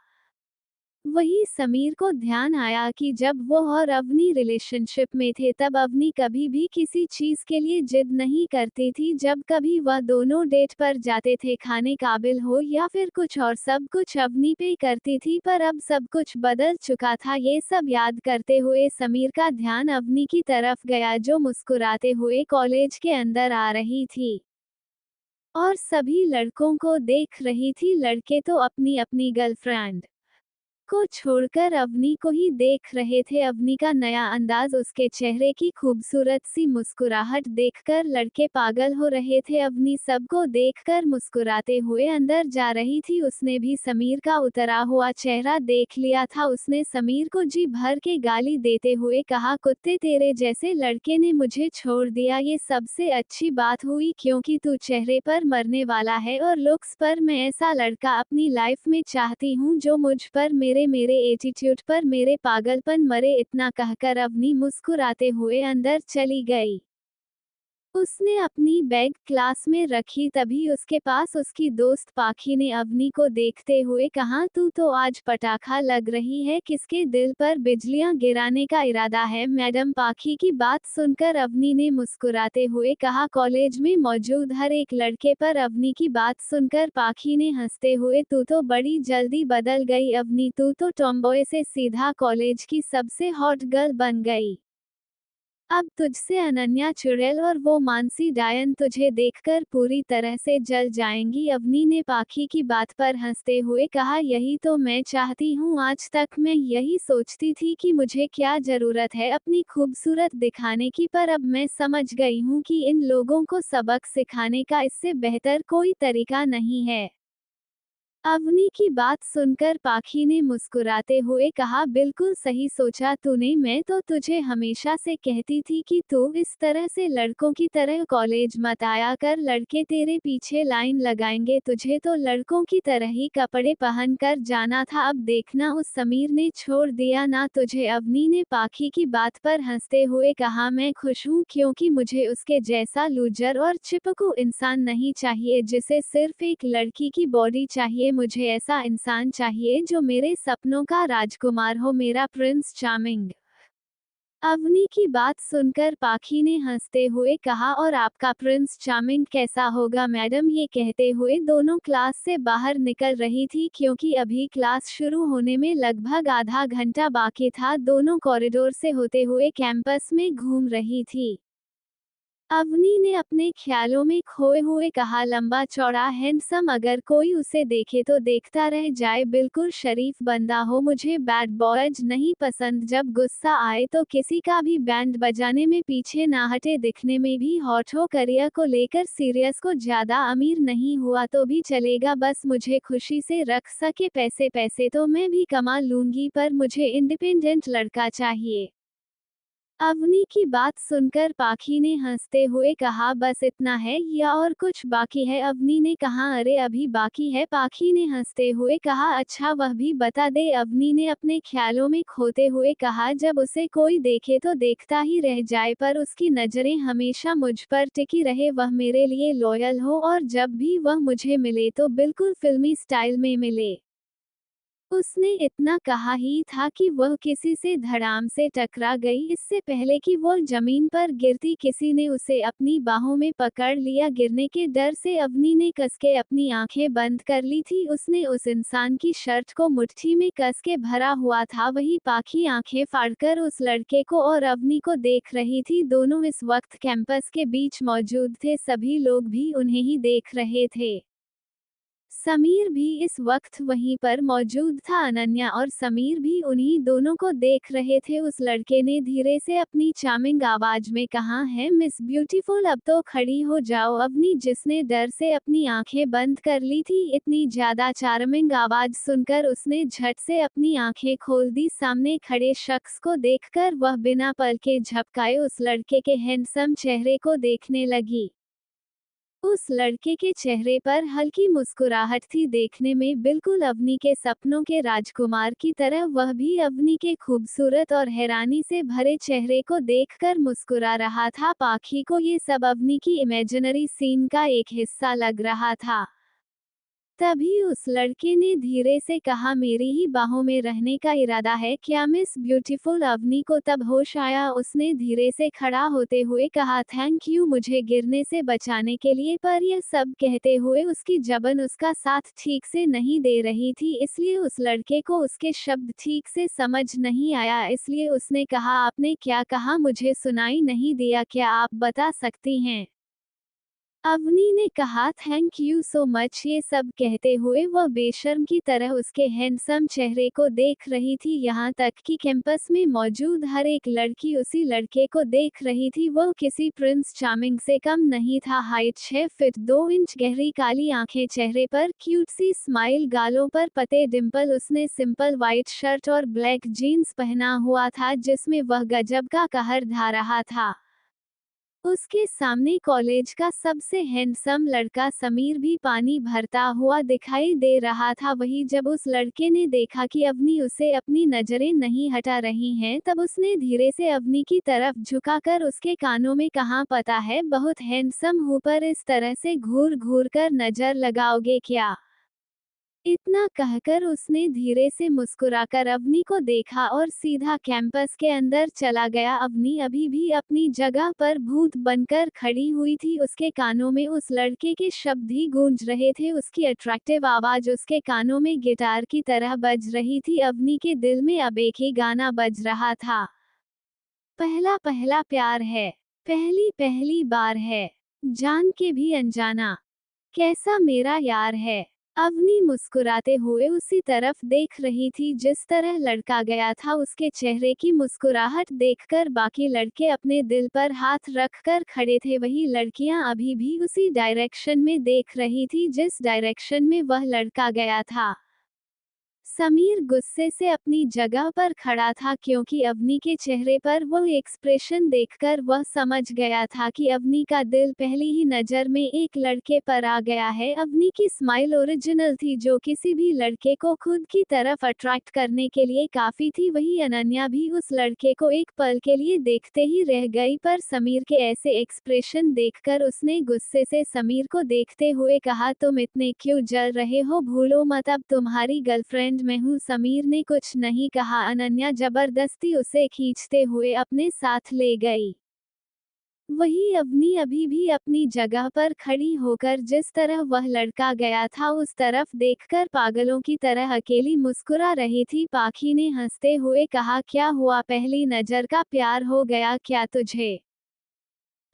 वही समीर को ध्यान आया कि जब वो और अवनी रिलेशनशिप में थे तब अवनी कभी भी किसी चीज के लिए जिद नहीं करती थी। जब कभी वह दोनों डेट पर जाते थे, खाने काबिल हो या फिर कुछ और, सब कुछ अवनी पे करती थी। पर अब सब कुछ बदल चुका था। ये सब याद करते हुए समीर का ध्यान अवनी की तरफ गया जो मुस्कुराते हुए कॉलेज के अंदर आ रही थी और सभी लड़कों को देख रही थी। लड़के तो अपनी अपनी गर्लफ्रेंड को छोड़कर अवनी को ही देख रहे थे। अवनी का नया अंदाज, उसके चेहरे की खूबसूरत सी मुस्कुराहट देखकर लड़के पागल हो रहे थे। अवनी सबको देखकर मुस्कुराते हुए अंदर जा रही थी। उसने भी समीर का उतरा हुआ चेहरा देख लिया था। उसने समीर को जी भर के गाली देते हुए कहा, कुत्ते, तेरे जैसे लड़के ने मुझे छोड़ दिया, ये सबसे अच्छी बात हुई, क्योंकि तू चेहरे पर मरने वाला है और लुक्स पर मैं ऐसा लड़का अपनी लाइफ में चाहती हूँ जो मुझ पर मेरे मेरे एटीट्यूड पर मेरे पागलपन मरे। इतना कहकर अवनी मुस्कुराते हुए अंदर चली गई। उसने अपनी बैग क्लास में रखी, तभी उसके पास उसकी दोस्त पाखी ने अवनी को देखते हुए कहा, तू तो आज पटाखा लग रही है, किसके दिल पर बिजलियां गिराने का इरादा है? मैडम, पाखी की बात सुनकर अवनी ने मुस्कुराते हुए कहा, कॉलेज में मौजूद हर एक लड़के पर। अवनी की बात सुनकर पाखी ने हंसते हुए, तू तो बड़ी जल्दी बदल गई अवनी, तू तो टॉमबॉय से सीधा कॉलेज की सबसे हॉट गर्ल बन गई। अब तुझसे अनन्या चुड़ैल और वो मानसी डायन तुझे देखकर पूरी तरह से जल जाएंगी। अवनी ने पाखी की बात पर हंसते हुए कहा, यही तो मैं चाहती हूँ। आज तक मैं यही सोचती थी कि मुझे क्या जरूरत है अपनी खूबसूरत दिखाने की, पर अब मैं समझ गई हूँ कि इन लोगों को सबक सिखाने का इससे बेहतर कोई तरीका नहीं है। अवनी की बात सुनकर पाखी ने मुस्कुराते हुए कहा, बिल्कुल सही सोचा तूने, मैं तो तुझे हमेशा से कहती थी कि तू इस तरह से लड़कों की तरह कॉलेज मत आया कर, लड़के तेरे पीछे लाइन लगाएंगे, तुझे तो लड़कों की तरह ही कपड़े पहन कर जाना था। अब देखना उस समीर ने छोड़ दिया ना तुझे। अवनी ने पाखी की बात पर हंसते हुए कहा, मैं खुश हूँ, क्योंकि मुझे उसके जैसा लूजर और चिपकू इंसान नहीं चाहिए जिसे सिर्फ एक लड़की की बॉडी चाहिए। मुझे ऐसा इंसान चाहिए जो मेरे सपनों का राजकुमार हो, मेरा प्रिंस चार्मिंग। अवनी की बात सुनकर पाखी ने हंसते हुए कहा, और आपका प्रिंस चार्मिंग कैसा होगा मैडम? ये कहते हुए दोनों क्लास से बाहर निकल रही थी, क्योंकि अभी क्लास शुरू होने में लगभग आधा घंटा बाकी था। दोनों कॉरिडोर से होते हुए कैंपस में घूम रही थी। अवनी ने अपने ख्यालों में खोए हुए कहा, लंबा चौड़ा हैंडसम, अगर कोई उसे देखे तो देखता रह जाए, बिल्कुल शरीफ बंदा हो। मुझे बैड बॉयज नहीं पसंद, जब गुस्सा आए तो किसी का भी बैंड बजाने में पीछे ना हटे, दिखने में भी हॉट हो, करियर को लेकर सीरियस, को ज्यादा अमीर नहीं हुआ तो भी चलेगा, बस मुझे खुशी से रख सके। पैसे पैसे तो मैं भी कमा लूंगी, पर मुझे इंडिपेंडेंट लड़का चाहिए। अवनी की बात सुनकर पाखी ने हंसते हुए कहा, बस इतना है या और कुछ बाकी है? अवनी ने कहा, अरे अभी बाकी है। पाखी ने हंसते हुए कहा, अच्छा वह भी बता दे। अवनी ने अपने ख्यालों में खोते हुए कहा, जब उसे कोई देखे तो देखता ही रह जाए, पर उसकी नजरें हमेशा मुझ पर टिकी रहे, वह मेरे लिए लॉयल हो, और जब भी वह मुझे मिले तो बिल्कुल फिल्मी स्टाइल में मिले। उसने इतना कहा ही था कि वह किसी से धड़ाम से टकरा गई। इससे पहले कि वो जमीन पर गिरती, किसी ने उसे अपनी बाहों में पकड़ लिया। गिरने के डर से अवनी ने कसके अपनी आंखें बंद कर ली थी। उसने उस इंसान की शर्ट को मुट्ठी में कस के भरा हुआ था। वही पाखी आंखें फाड़कर उस लड़के को और अवनी को देख रही थी। दोनों इस वक्त कैंपस के बीच मौजूद थे, सभी लोग भी उन्हें ही देख रहे थे। समीर भी इस वक्त वहीं पर मौजूद था। अनन्या और समीर भी उन्हीं दोनों को देख रहे थे। उस लड़के ने धीरे से अपनी चार्मिंग आवाज में कहा, है मिस ब्यूटीफुल, अब तो खड़ी हो जाओ। अवनी, जिसने डर से अपनी आंखें बंद कर ली थी, इतनी ज्यादा चार्मिंग आवाज सुनकर उसने झट से अपनी आंखें खोल दी। सामने खड़े शख्स को देखकर वह बिना पल के झपकाए उस लड़के के हैंडसम चेहरे को देखने लगी। उस लड़के के चेहरे पर हल्की मुस्कुराहट थी, देखने में बिल्कुल अवनी के सपनों के राजकुमार की तरह। वह भी अवनी के खूबसूरत और हैरानी से भरे चेहरे को देखकर मुस्कुरा रहा था। पाखी को ये सब अवनी की इमेजिनरी सीन का एक हिस्सा लग रहा था। तभी उस लड़के ने धीरे से कहा, मेरी ही बाहों में रहने का इरादा है क्या मिस ब्यूटीफुल? अवनी को तब होश आया। उसने धीरे से खड़ा होते हुए कहा, थैंक यू मुझे गिरने से बचाने के लिए, पर यह सब कहते हुए उसकी जबन उसका साथ ठीक से नहीं दे रही थी, इसलिए उस लड़के को उसके शब्द ठीक से समझ नहीं आया। इसलिए उसने कहा, आपने क्या कहा? मुझे सुनाई नहीं दिया, क्या आप बता सकती हैं? अवनी ने कहा थैंक यू सो मच। ये सब कहते हुए वह बेशर्म की तरह उसके हैंडसम चेहरे को देख रही थी। यहाँ तक कि कैंपस में मौजूद हर एक लड़की उसी लड़के को देख रही थी। वो किसी प्रिंस चार्मिंग से कम नहीं था। हाइट 6 फीट 2 इंच, गहरी काली आंखें, चेहरे पर क्यूट सी स्माइल, गालों पर पते डिंपल। उसने सिंपल व्हाइट शर्ट और ब्लैक जीन्स पहना हुआ था जिसमें वह गजब का कहर ढा रहा था। उसके सामने कॉलेज का सबसे हैंडसम लड़का समीर भी पानी भरता हुआ दिखाई दे रहा था। वही जब उस लड़के ने देखा कि अवनी उसे अपनी नजरें नहीं हटा रही हैं, तब उसने धीरे से अवनी की तरफ झुकाकर उसके कानों में कहा, पता है बहुत हैंडसम हूँ, पर इस तरह से घूर घूर कर नजर लगाओगे क्या? इतना कहकर उसने धीरे से मुस्कुराकर अवनी को देखा और सीधा कैंपस के अंदर चला गया। अवनी अभी भी अपनी जगह पर भूत बनकर खड़ी हुई थी। उसके कानों में उस लड़के के शब्द ही गूंज रहे थे। उसकी अट्रैक्टिव आवाज उसके कानों में गिटार की तरह बज रही थी। अवनी के दिल में अब एक ही गाना बज रहा था, पहला पहला प्यार है, पहली पहली बार है, जान के भी अनजाना, कैसा मेरा यार है। अवनी मुस्कुराते हुए उसी तरफ देख रही थी जिस तरह लड़का गया था। उसके चेहरे की मुस्कुराहट देखकर बाकी लड़के अपने दिल पर हाथ रखकर खड़े थे। वही लड़कियां अभी भी उसी डायरेक्शन में देख रही थी जिस डायरेक्शन में वह लड़का गया था। समीर गुस्से से अपनी जगह पर खड़ा था क्योंकि अवनी के चेहरे पर वो एक्सप्रेशन देखकर वह समझ गया था कि अवनी का दिल पहली ही नज़र में एक लड़के पर आ गया है। अवनी की स्माइल ओरिजिनल थी जो किसी भी लड़के को खुद की तरफ अट्रैक्ट करने के लिए काफ़ी थी। वही अनन्या भी उस लड़के को एक पल के लिए देखते ही रह गई, पर समीर के ऐसे एक्सप्रेशन देखकर उसने गुस्से से समीर को देखते हुए कहा, तुम इतने क्यों जल रहे हो? भूलो मत अब तुम्हारी गर्लफ्रेंड मैं हूँ। समीर ने कुछ नहीं कहा। अनन्या जबरदस्ती उसे खींचते हुए अपने साथ ले गई। वही अवनी अभी भी अपनी जगह पर खड़ी होकर जिस तरह वह लड़का गया था उस तरफ देखकर पागलों की तरह अकेली मुस्कुरा रही थी। पाखी ने हंसते हुए कहा, क्या हुआ, पहली नजर का प्यार हो गया क्या तुझे?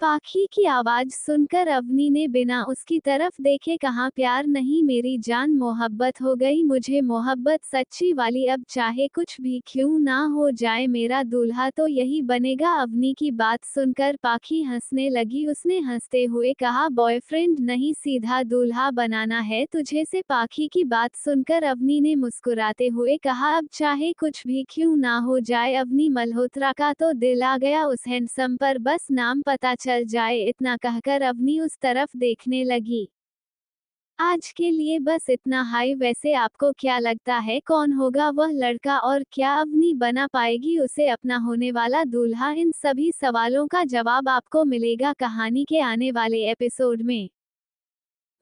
पाखी की आवाज सुनकर अवनी ने बिना उसकी तरफ देखे कहा, प्यार नहीं मेरी जान, मोहब्बत हो गई मुझे, मोहब्बत सच्ची वाली। अब चाहे कुछ भी क्यों ना हो जाए, मेरा दूल्हा तो यही बनेगा। अवनी की बात सुनकर पाखी हंसने लगी। उसने हंसते हुए कहा, बॉयफ्रेंड नहीं सीधा दूल्हा बनाना है तुझे से। पाखी की बात सुनकर अवनी ने मुस्कुराते हुए कहा, अब चाहे कुछ भी क्यों ना हो जाए। अवनी मल्होत्रा का तो दिल आ गया उस हैंडसम पर, बस नाम पता चल जाए। इतना कहकर अवनी उस तरफ देखने लगी। आज के लिए बस इतना हाई। वैसे आपको क्या लगता है कौन होगा वह लड़का और क्या अवनी बना पाएगी उसे अपना होने वाला दूल्हा? इन सभी सवालों का जवाब आपको मिलेगा कहानी के आने वाले एपिसोड में।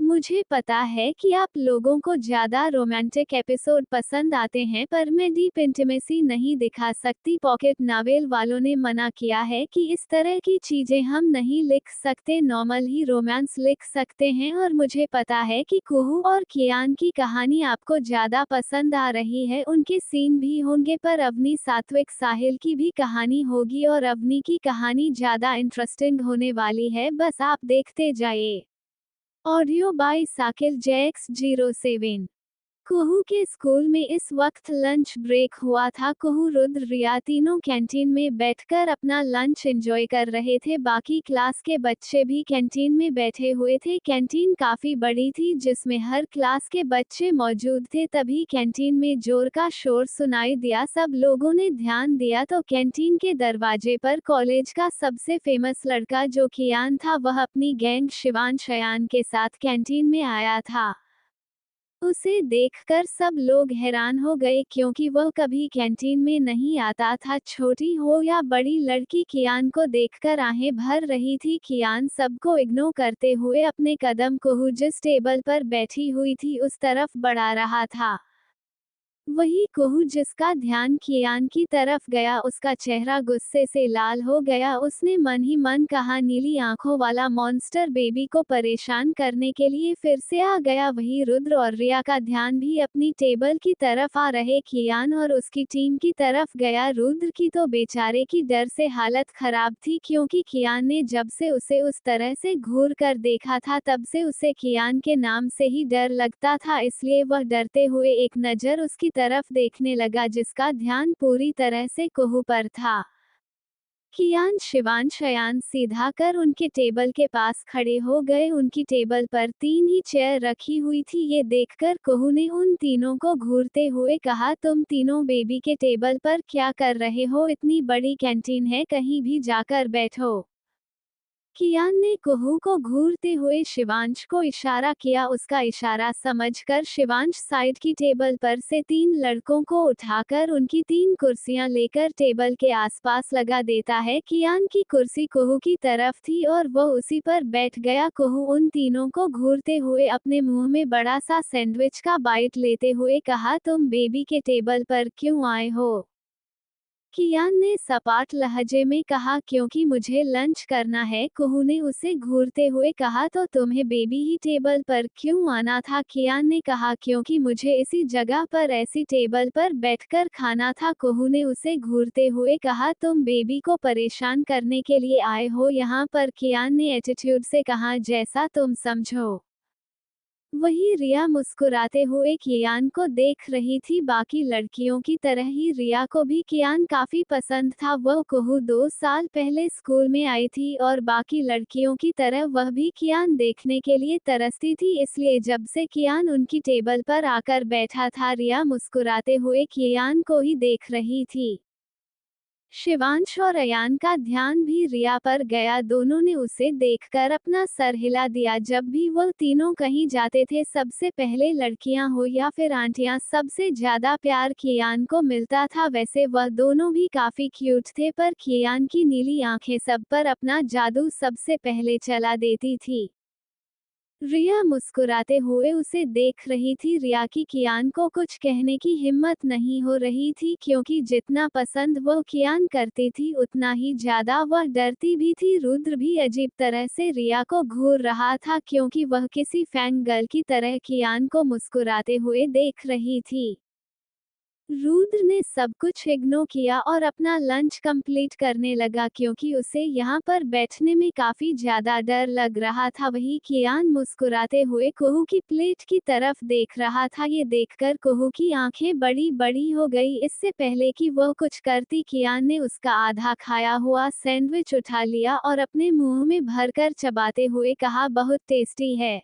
मुझे पता है कि आप लोगों को ज़्यादा रोमांटिक एपिसोड पसंद आते हैं, पर मैं डीप इंटीमेसी नहीं दिखा सकती। पॉकेट नॉवेल वालों ने मना किया है कि इस तरह की चीज़ें हम नहीं लिख सकते, नॉर्मल ही रोमांस लिख सकते हैं। और मुझे पता है कि कुहू और कियान की कहानी आपको ज़्यादा पसंद आ रही है। उनके सीन भी होंगे, पर अवनी सात्विक साहिल की भी कहानी होगी और अवनी की कहानी ज़्यादा इंटरेस्टिंग होने वाली है। बस आप देखते जाइए। Audio by Sakir JX07। कुहू के स्कूल में इस वक्त लंच ब्रेक हुआ था। कुहू, रुद्र, रिया तीनों कैंटीन में बैठकर अपना लंच एंजॉय कर रहे थे। बाकी क्लास के बच्चे भी कैंटीन में बैठे हुए थे। कैंटीन काफी बड़ी थी जिसमें हर क्लास के बच्चे मौजूद थे। तभी कैंटीन में जोर का शोर सुनाई दिया। सब लोगों ने ध्यान दिया तो कैंटीन के दरवाजे पर कॉलेज का सबसे फेमस लड़का जो कियान था, वह अपनी गैंग शिवान शयान के साथ कैंटीन में आया था। उसे देखकर सब लोग हैरान हो गए क्योंकि वह कभी कैंटीन में नहीं आता था। छोटी हो या बड़ी लड़की कियान को देखकर आहें भर रही थी। कियान सबको इग्नोर करते हुए अपने कदम कुहू जिस टेबल पर बैठी हुई थी उस तरफ बढ़ा रहा था। वही कुहू जिसका ध्यान कियान की तरफ गया उसका चेहरा गुस्से से लाल हो गया। उसने मन ही मन कहा नीली आंखों वाला मॉन्स्टर बेबी को परेशान करने के लिए फिर से आ गया। वही रुद्र और रिया का ध्यान भी अपनी टेबल की तरफ आ रहे कियान और उसकी टीम की तरफ गया। रुद्र की तो बेचारे की डर से हालत खराब थी क्योंकि कियान ने जब से उसे उस तरह से घूर कर देखा था तब से उसे कियान के नाम से ही डर लगता था, इसलिए वह डरते हुए एक नज़र उसकी तरफ देखने लगा जिसका ध्यान पूरी तरह से कुहू पर था। कियान शिवांश अयान सीधा कर उनके टेबल के पास खड़े हो गए। उनकी टेबल पर 3 ही चेयर रखी हुई थी। ये देखकर कुहू ने उन तीनों को घूरते हुए कहा, तुम तीनों बेबी के टेबल पर क्या कर रहे हो? इतनी बड़ी कैंटीन है, कहीं भी जाकर बैठो। कियान ने कुहू को घूरते हुए शिवांश को इशारा किया। उसका इशारा समझकर शिवांश साइड की टेबल पर से 3 लड़कों को उठाकर उनकी 3 कुर्सियां लेकर टेबल के आसपास लगा देता है। कियान की कुर्सी कुहू की तरफ थी और वह उसी पर बैठ गया। कुहू उन तीनों को घूरते हुए अपने मुंह में बड़ा सा सैंडविच का बाइट लेते हुए कहा, तुम बेबी के टेबल पर क्यों आए हो? कियान ने सपाट लहजे में कहा, क्योंकि मुझे लंच करना है। कुहू ने उसे घूरते हुए कहा, तो तुम्हें बेबी ही टेबल पर क्यों आना था? कियान ने कहा, क्योंकि मुझे इसी जगह पर ऐसी टेबल पर बैठकर खाना था। कुहू ने उसे घूरते हुए कहा, तुम बेबी को परेशान करने के लिए आए हो यहाँ पर? कियान ने एटीट्यूड से कहा, जैसा तुम समझो। वही रिया मुस्कुराते हुए कियान को देख रही थी। बाकी लड़कियों की तरह ही रिया को भी कियान काफी पसंद था। वह कुहू 2 साल पहले स्कूल में आई थी और बाकी लड़कियों की तरह वह भी कियान देखने के लिए तरसती थी, इसलिए जब से कियान उनकी टेबल पर आकर बैठा था रिया मुस्कुराते हुए कियान को ही देख रही थी। शिवांश और अयान का ध्यान भी रिया पर गया। दोनों ने उसे देखकर अपना सर हिला दिया। जब भी वह तीनों कहीं जाते थे सबसे पहले लड़कियां हो या फिर आंटियां सबसे ज्यादा प्यार कियान को मिलता था। वैसे वह दोनों भी काफी क्यूट थे पर कियान की नीली आंखें सब पर अपना जादू सबसे पहले चला देती थी। रिया मुस्कुराते हुए उसे देख रही थी। रिया की कियान को कुछ कहने की हिम्मत नहीं हो रही थी क्योंकि जितना पसंद वह कियान करती थी उतना ही ज्यादा वह डरती भी थी। रुद्र भी अजीब तरह से रिया को घूर रहा था क्योंकि वह किसी फैंग गर्ल की तरह कियान को मुस्कुराते हुए देख रही थी। रुद्र ने सब कुछ इग्नोर किया और अपना लंच कंप्लीट करने लगा क्योंकि उसे यहाँ पर बैठने में काफी ज्यादा डर लग रहा था। वही कियान मुस्कुराते हुए कुहू की प्लेट की तरफ देख रहा था। ये देखकर कुहू की आंखें बड़ी बड़ी हो गई। इससे पहले कि वह कुछ करती कियान ने उसका आधा खाया हुआ सैंडविच उठा लिया और अपने मुंह में भरकर चबाते हुए कहा, बहुत टेस्टी है।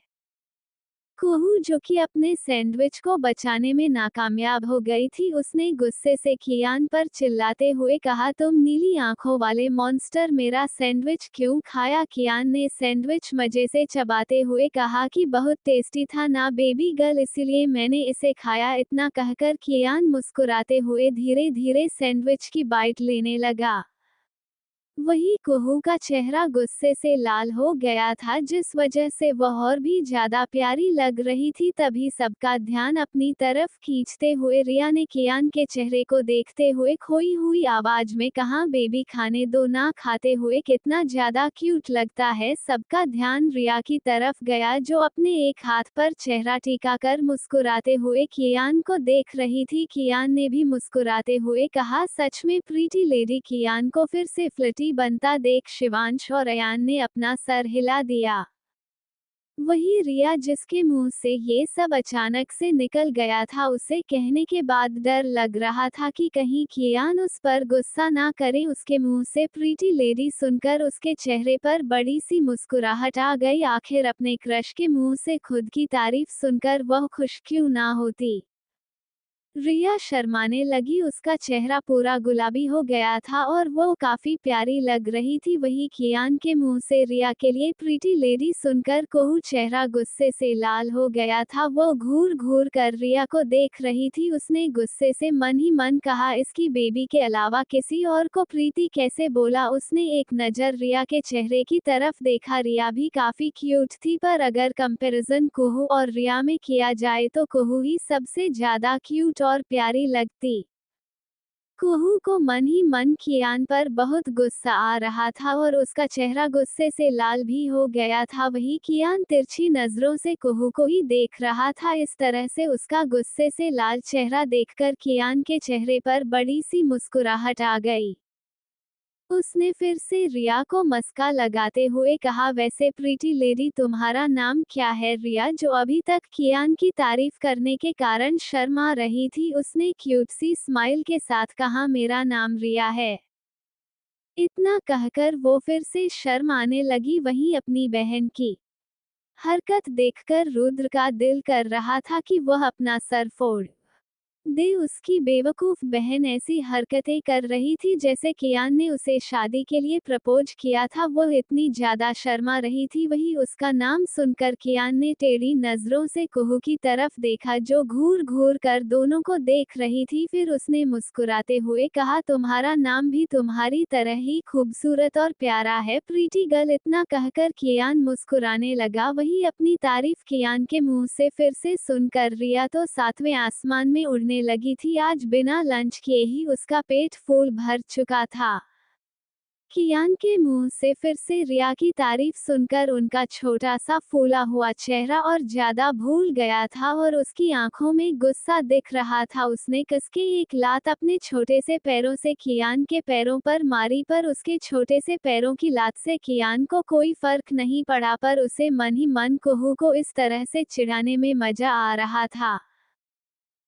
कुहू जो कि अपने सैंडविच को बचाने में नाकामयाब हो गई थी, उसने गुस्से से कियान पर चिल्लाते हुए कहा, तुम नीली आंखों वाले मॉन्स्टर मेरा सैंडविच क्यों खाया? कियान ने सैंडविच मजे से चबाते हुए कहा कि बहुत टेस्टी था ना बेबी गर्ल, इसीलिए मैंने इसे खाया। इतना कहकर कियान मुस्कुराते हुए धीरे धीरे सैंडविच की बाइट लेने लगा। वही कुहू का चेहरा गुस्से से लाल हो गया था जिस वजह से वह और भी ज्यादा प्यारी लग रही थी। तभी सबका ध्यान अपनी तरफ खींचते हुए रिया ने कियान के चेहरे को देखते हुए खोई हुई आवाज में कहा, बेबी खाने दो ना, खाते हुए कितना ज्यादा क्यूट लगता है। सबका ध्यान रिया की तरफ गया जो अपने एक हाथ पर चेहरा टिकाकर मुस्कुराते हुए कियान को देख रही थी। कियान ने भी मुस्कुराते हुए कहा, सच में प्रीटी लेडी। कियान को फिर से फ्लर्टी बनता देख शिवांश और अयान ने अपना सर हिला दिया। वही रिया जिसके मुंह से ये सब अचानक से निकल गया था, उसे कहने के बाद डर लग रहा था कि कहीं कियान उस पर गुस्सा ना करे। उसके मुंह से प्रीटी लेडी सुनकर उसके चेहरे पर बड़ी सी मुस्कुराहट आ गई। आखिर अपने क्रश के मुंह से खुद की तारीफ सुनकर वह खुश क्यों ना होती। रिया शर्माने लगी, उसका चेहरा पूरा गुलाबी हो गया था और वो काफी प्यारी लग रही थी। वही कियान के मुंह से रिया के लिए प्रीटी लेडी सुनकर कुहू चेहरा गुस्से से लाल हो गया था। वो घूर घूर कर रिया को देख रही थी। उसने गुस्से से मन ही मन कहा, इसकी बेबी के अलावा किसी और को प्रीति कैसे बोला? उसने एक नजर रिया के चेहरे की तरफ देखा। रिया भी काफी क्यूट थी पर अगर कंपैरिजन कुहू और रिया में किया जाए तो कुहू ही सबसे ज्यादा क्यूट क्यूट और प्यारी लगती। कुहू को मन ही मन कियान पर बहुत गुस्सा आ रहा था और उसका चेहरा गुस्से से लाल भी हो गया था। वही कियान तिरछी नजरों से कुहू को ही देख रहा था। इस तरह से उसका गुस्से से लाल चेहरा देखकर कियान के चेहरे पर बड़ी सी मुस्कुराहट आ गई। उसने फिर से रिया को मस्का लगाते हुए कहा, वैसे प्रीटी लेडी तुम्हारा नाम क्या है? रिया, जो अभी तक कियान की तारीफ करने के कारण शर्मा रही थी, उसने क्यूट सी स्माइल के साथ कहा, मेरा नाम रिया है। इतना कहकर वो फिर से शर्म आने लगी। वहीं अपनी बहन की हरकत देखकर रुद्र का दिल कर रहा था कि वह अपना सर फोड़ दे। उसकी बेवकूफ बहन ऐसी हरकतें कर रही थी जैसे कियान ने उसे शादी के लिए प्रपोज किया था। वो इतनी ज्यादा शर्मा रही थी। वही उसका नाम सुनकर कियान ने टेढ़ी नजरों से कुहू की तरफ देखा, जो घूर घूर कर दोनों को देख रही थी। फिर उसने मुस्कुराते हुए कहा, तुम्हारा नाम भी तुम्हारी तरह ही खूबसूरत और प्यारा है प्रीटी गर्ल। इतना कहकर कियान मुस्कुराने लगा। वही अपनी तारीफ कियान के मुंह से फिर से सुनकर रिया तो सातवें आसमान में उड़ने लगी थी। आज बिना लंच किए ही उसका पेट फूल भर चुका था। कियान के मुंह से फिर से रिया की तारीफ सुनकर उनका छोटा सा फूला हुआ चेहरा और ज्यादा भूल गया था और उसकी आंखों में गुस्सा दिख रहा था। उसने कसके एक लात अपने छोटे से पैरों से कियान के पैरों पर मारी, पर उसके छोटे से पैरों की लात से कियान को कोई फर्क नहीं पड़ा, पर उसे मन ही मन कुहू को इस तरह से चिढ़ाने में मजा आ रहा था।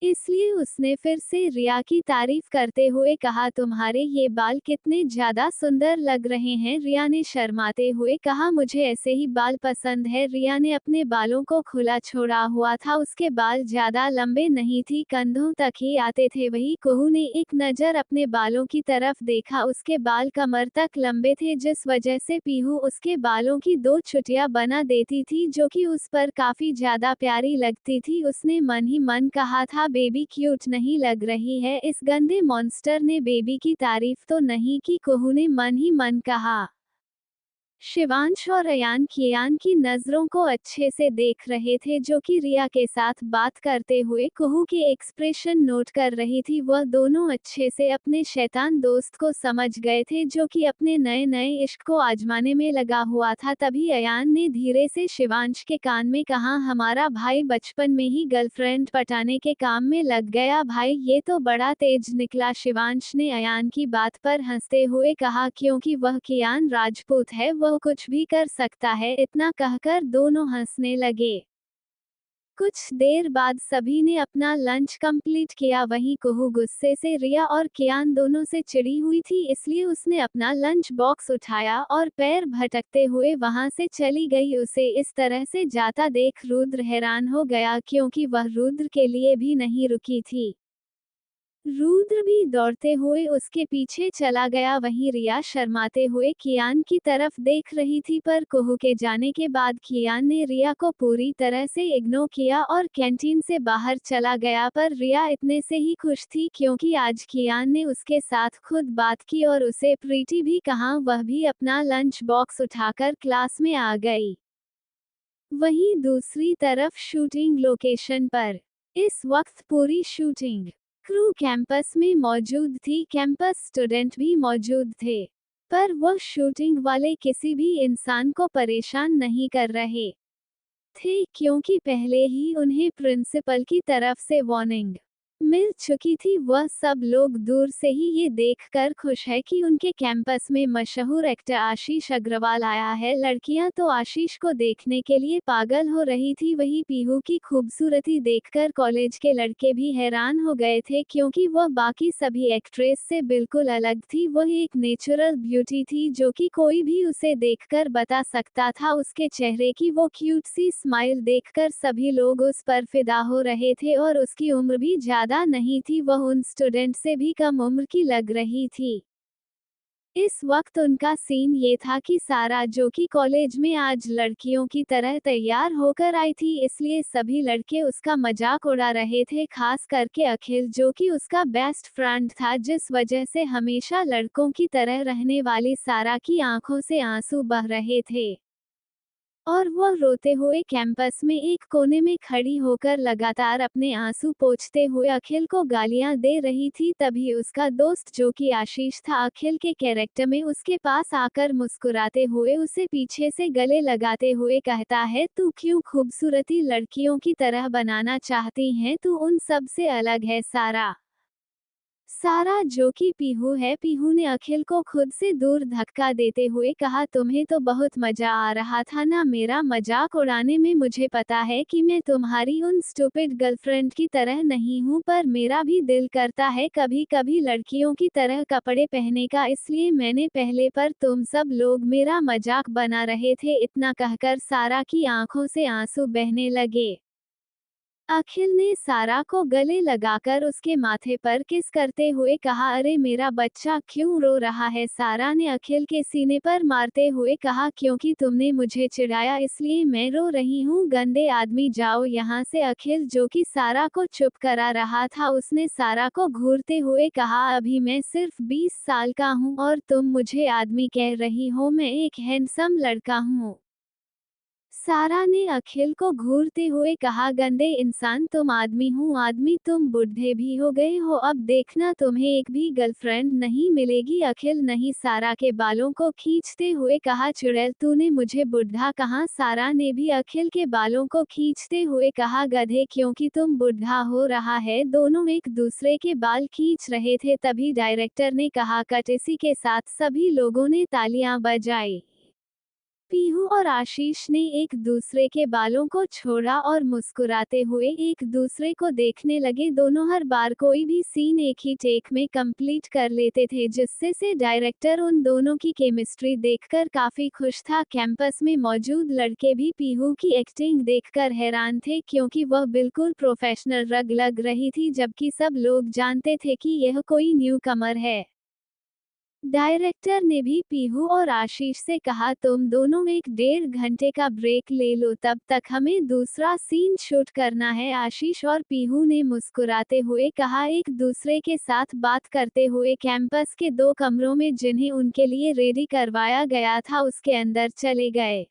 इसलिए उसने फिर से रिया की तारीफ करते हुए कहा, तुम्हारे ये बाल कितने ज्यादा सुंदर लग रहे हैं। रिया ने शर्माते हुए कहा, मुझे ऐसे ही बाल पसंद है। रिया ने अपने बालों को खुला छोड़ा हुआ था। उसके बाल ज्यादा लंबे नहीं थी, कंधों तक ही आते थे। वही कुहू ने एक नजर अपने बालों की तरफ देखा। उसके बाल कमर तक लंबे थे, जिस वजह से पीहू उसके बालों की दो छुटियां बना देती थी, जो कि उस पर काफी ज्यादा प्यारी लगती थी। उसने मन ही मन कहा था, बेबी क्यूट नहीं लग रही है। इस गंदे मॉन्स्टर ने बेबी की तारीफ तो नहीं की। कुहू ने मन ही मन कहा। शिवांश और अयान कियान की नजरों को अच्छे से देख रहे थे, जो कि रिया के साथ बात करते हुए कुहू के एक्सप्रेशन नोट कर रही थी। वह दोनों अच्छे से अपने शैतान दोस्त को समझ गए थे, जो कि अपने नए नए इश्क को आजमाने में लगा हुआ था। तभी अयान ने धीरे से शिवांश के कान में कहा, हमारा भाई बचपन में ही गर्लफ्रेंड पटाने के काम में लग गया। भाई ये तो बड़ा तेज निकला। शिवांश ने अयान की बात पर हंसते हुए कहा, क्योंकि वह कियान राजपूत है, वह कुछ भी कर सकता है। इतना कहकर दोनों हंसने लगे। कुछ देर बाद सभी ने अपना लंच कंप्लीट किया। वहीं कुहू गुस्से से रिया और कियान दोनों से चिढ़ी हुई थी, इसलिए उसने अपना लंच बॉक्स उठाया और पैर भटकते हुए वहां से चली गई। उसे इस तरह से जाता देख रुद्र हैरान हो गया, क्योंकि वह रुद्र के लिए भी नहीं रुकी थी। रुद्र भी दौड़ते हुए उसके पीछे चला गया। वहीं रिया शर्माते हुए कियान की तरफ देख रही थी, पर कुहू के जाने के बाद कियान ने रिया को पूरी तरह से इग्नोर किया और कैंटीन से बाहर चला गया। पर रिया इतने से ही खुश थी, क्योंकि आज कियान ने उसके साथ खुद बात की और उसे प्रीटी भी कहा। वह भी अपना लंच बॉक्स उठाकर क्लास में आ गई। वहीं दूसरी तरफ शूटिंग लोकेशन पर इस वक्त पूरी शूटिंग क्रू कैंपस में मौजूद थी। कैंपस स्टूडेंट भी मौजूद थे, पर वह शूटिंग वाले किसी भी इंसान को परेशान नहीं कर रहे थे, क्योंकि पहले ही उन्हें प्रिंसिपल की तरफ से वार्निंग मिल चुकी थी। वह सब लोग दूर से ही ये देखकर खुश है कि उनके कैंपस में मशहूर एक्टर आशीष अग्रवाल आया है। लड़कियां तो आशीष को देखने के लिए पागल हो रही थी। वही पीहू की खूबसूरती देखकर कॉलेज के लड़के भी हैरान हो गए थे, क्योंकि वह बाकी सभी एक्ट्रेस से बिल्कुल अलग थी। वह एक नेचुरल ब्यूटी थी, जो कि कोई भी उसे देखकर बता सकता था। उसके चेहरे की वो क्यूट सी स्माइल देखकर सभी लोग उस पर फिदा हो रहे थे, और उसकी उम्र भी ज्यादा नहीं थी। वह उन स्टूडेंट से भी कम उम्र की लग रही थी। इस वक्त उनका सीन ये था कि सारा, जो कि कॉलेज में आज लड़कियों की तरह तैयार होकर आई थी, इसलिए सभी लड़के उसका मजाक उड़ा रहे थे, खास करके अखिल, जो कि उसका बेस्ट फ्रेंड था, जिस वजह से हमेशा लड़कों की तरह रहने वाली सारा की आंखों से आंसू बह रहे थे। और वह रोते हुए कैंपस में एक कोने में खड़ी होकर लगातार अपने आंसू पोंछते हुए अखिल को गालियां दे रही थी। तभी उसका दोस्त जो कि आशीष था, अखिल के कैरेक्टर में, उसके पास आकर मुस्कुराते हुए उसे पीछे से गले लगाते हुए कहता है, तू क्यों खूबसूरती लड़कियों की तरह बनाना चाहती है, तू उन सब से अलग है सारा। सारा जो कि पीहू है। पीहू ने अखिल को खुद से दूर धक्का देते हुए कहा, तुम्हें तो बहुत मजा आ रहा था ना मेरा मजाक उड़ाने में। मुझे पता है कि मैं तुम्हारी उन स्टूपिड गर्लफ्रेंड की तरह नहीं हूँ, पर मेरा भी दिल करता है कभी कभी लड़कियों की तरह कपड़े पहनने का, इसलिए मैंने पहले, पर तुम सब लोग मेरा मजाक बना रहे थे। इतना कहकर सारा की आंखों से आंसू बहने लगे। अखिल ने सारा को गले लगाकर उसके माथे पर किस करते हुए कहा, अरे मेरा बच्चा क्यों रो रहा है। सारा ने अखिल के सीने पर मारते हुए कहा, क्योंकि तुमने मुझे चिढ़ाया इसलिए मैं रो रही हूँ, गंदे आदमी जाओ यहाँ से। अखिल जो कि सारा को चुप करा रहा था, उसने सारा को घूरते हुए कहा, अभी मैं सिर्फ 20 साल का हूँ और तुम मुझे आदमी कह रही हो, मैं एक हैंडसम लड़का हूँ। सारा ने अखिल को घूरते हुए कहा, गंदे इंसान, तुम आदमी हूँ आदमी, तुम बुढ़े भी हो गए हो, अब देखना तुम्हें एक भी गर्लफ्रेंड नहीं मिलेगी। अखिल नहीं, सारा के बालों को खींचते हुए कहा, चुड़ैल तूने मुझे बुढ़ा कहा। सारा ने भी अखिल के बालों को खींचते हुए कहा, गधे, क्योंकि तुम बुढ़ा हो रहा है। दोनों एक दूसरे के बाल खींच रहे थे, तभी डायरेक्टर ने कहा कट। इसी के साथ सभी लोगों ने तालियां बजाई। पीहू और आशीष ने एक दूसरे के बालों को छोड़ा और मुस्कुराते हुए एक दूसरे को देखने लगे। दोनों हर बार कोई भी सीन एक ही टेक में कंप्लीट कर लेते थे, जिससे से डायरेक्टर उन दोनों की केमिस्ट्री देखकर काफी खुश था। कैंपस में मौजूद लड़के भी पीहू की एक्टिंग देखकर हैरान थे, क्योंकि वह बिल्कुल प्रोफेशनल रग लग रही थी, जबकि सब लोग जानते थे कि यह कोई न्यू कमर है। डायरेक्टर ने भी पीहू और आशीष से कहा, तुम दोनों एक 1.5 घंटे का ब्रेक ले लो, तब तक हमें दूसरा सीन शूट करना है। आशीष और पीहू ने मुस्कुराते हुए कहा, एक दूसरे के साथ बात करते हुए कैंपस के 2 कमरों में जिन्हें उनके लिए रेडी करवाया गया था उसके अंदर चले गए।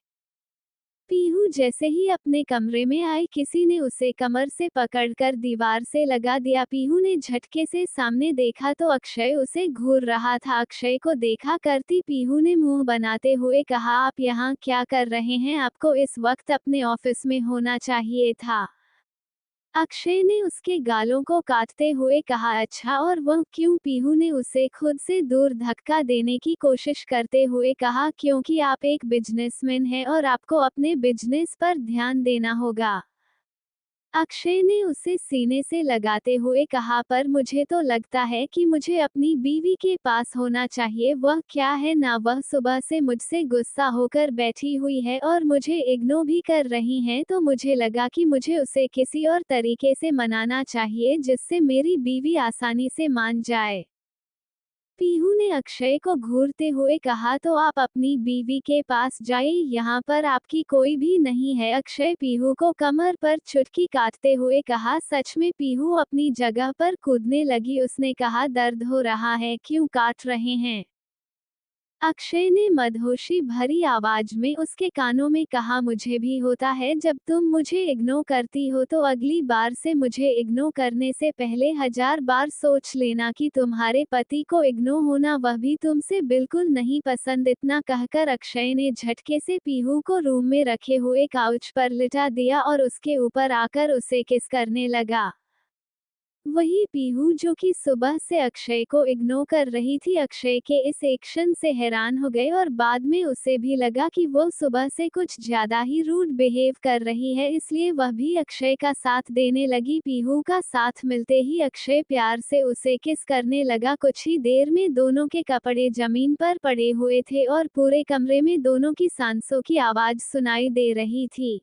पीहू जैसे ही अपने कमरे में आई, किसी ने उसे कमर से पकड़कर दीवार से लगा दिया। पीहू ने झटके से सामने देखा तो अक्षय उसे घूर रहा था। अक्षय को देखा करती पीहू ने मुंह बनाते हुए कहा, आप यहाँ क्या कर रहे हैं, आपको इस वक्त अपने ऑफिस में होना चाहिए था। अक्षय ने उसके गालों को काटते हुए कहा, अच्छा, और वह क्यों। पीहू ने उसे खुद से दूर धक्का देने की कोशिश करते हुए कहा, क्योंकि आप एक बिजनेसमैन हैं और आपको अपने बिजनेस पर ध्यान देना होगा। अक्षय ने उसे सीने से लगाते हुए कहा, पर मुझे तो लगता है कि मुझे अपनी बीवी के पास होना चाहिए। वह क्या है ना, वह सुबह से मुझसे गुस्सा होकर बैठी हुई है और मुझे इग्नोर भी कर रही हैं, तो मुझे लगा कि मुझे उसे किसी और तरीके से मनाना चाहिए जिससे मेरी बीवी आसानी से मान जाए। पीहू ने अक्षय को घूरते हुए कहा, तो आप अपनी बीवी के पास जाइए, यहाँ पर आपकी कोई भी नहीं है। अक्षय पीहू को कमर पर चुटकी काटते हुए कहा, सच में। पीहू अपनी जगह पर कूदने लगी। उसने कहा, दर्द हो रहा है, क्यों काट रहे हैं। अक्षय ने मदहोशी भरी आवाज में उसके कानों में कहा, मुझे भी होता है। जब तुम मुझे इग्नोर करती हो तो अगली बार से मुझे इग्नोर करने से पहले 1000 बार सोच लेना कि तुम्हारे पति को इग्नोर होना, वह भी तुमसे बिल्कुल नहीं पसंद। इतना कहकर अक्षय ने झटके से पीहू को रूम में रखे हुए काउच पर लिटा दिया और उसके ऊपर आकर उसे किस करने लगा। वही पीहू जो कि सुबह से अक्षय को इग्नोर कर रही थी, अक्षय के इस एक्शन से हैरान हो गए और बाद में उसे भी लगा कि वो सुबह से कुछ ज्यादा ही रूड बिहेव कर रही है, इसलिए वह भी अक्षय का साथ देने लगी। पीहू का साथ मिलते ही अक्षय प्यार से उसे किस करने लगा। कुछ ही देर में दोनों के कपड़े जमीन पर पड़े हुए थे और पूरे कमरे में दोनों की सांसों की आवाज सुनाई दे रही थी।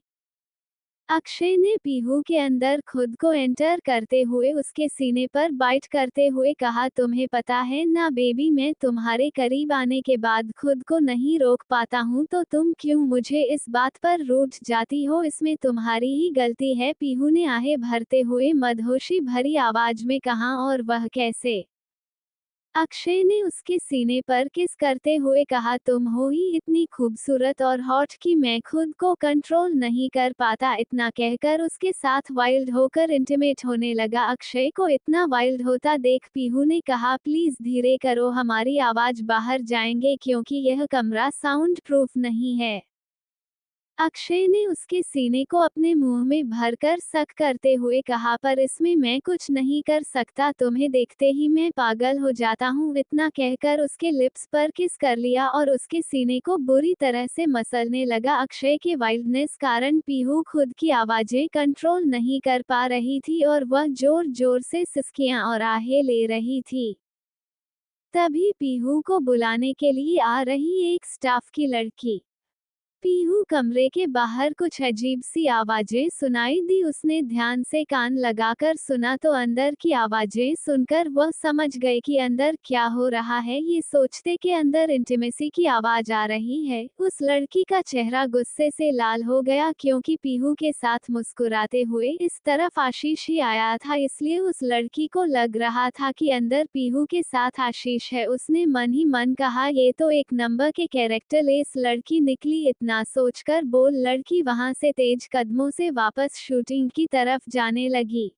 अक्षय ने पीहू के अंदर खुद को एंटर करते हुए उसके सीने पर बाइट करते हुए कहा, तुम्हें पता है ना बेबी, मैं तुम्हारे करीब आने के बाद खुद को नहीं रोक पाता हूँ, तो तुम क्यों मुझे इस बात पर रूठ जाती हो, इसमें तुम्हारी ही गलती है। पीहू ने आहें भरते हुए मदहोशी भरी आवाज में कहा, और वह कैसे। अक्षय ने उसके सीने पर किस करते हुए कहा, तुम हो ही इतनी खूबसूरत और हॉट कि मैं खुद को कंट्रोल नहीं कर पाता। इतना कहकर उसके साथ वाइल्ड होकर इंटिमेट होने लगा। अक्षय को इतना वाइल्ड होता देख पीहू ने कहा, प्लीज धीरे करो, हमारी आवाज बाहर जाएंगे क्योंकि यह कमरा साउंड प्रूफ नहीं है। अक्षय ने उसके सीने को अपने मुंह में भरकर सक करते हुए कहा, पर इसमें मैं कुछ नहीं कर सकता, तुम्हें देखते ही मैं पागल हो जाता हूँ। इतना कहकर उसके लिप्स पर किस कर लिया और उसके सीने को बुरी तरह से मसलने लगा। अक्षय के वाइल्डनेस कारण पीहू खुद की आवाजें कंट्रोल नहीं कर पा रही थी और वह जोर जोर से सिसकियां और आहें ले रही थी। तभी पीहू को बुलाने के लिए आ रही एक स्टाफ की लड़की पीहू कमरे के बाहर कुछ अजीब सी आवाजें सुनाई दी। उसने ध्यान से कान लगाकर सुना तो अंदर की आवाजें सुनकर वह समझ गए कि अंदर क्या हो रहा है। ये सोचते कि अंदर इंटिमेसी की आवाज आ रही है, उस लड़की का चेहरा गुस्से से लाल हो गया क्योंकि पीहू के साथ मुस्कुराते हुए इस तरफ आशीष ही आया था, इसलिए उस लड़की को लग रहा था कि अंदर पीहू के साथ आशीष है। उसने मन ही मन कहा, ये तो एक नंबर के कैरेक्टर लेस लड़की निकली। इतना सोचकर बोल लड़की वहां से तेज कदमों से वापस शूटिंग की तरफ जाने लगी।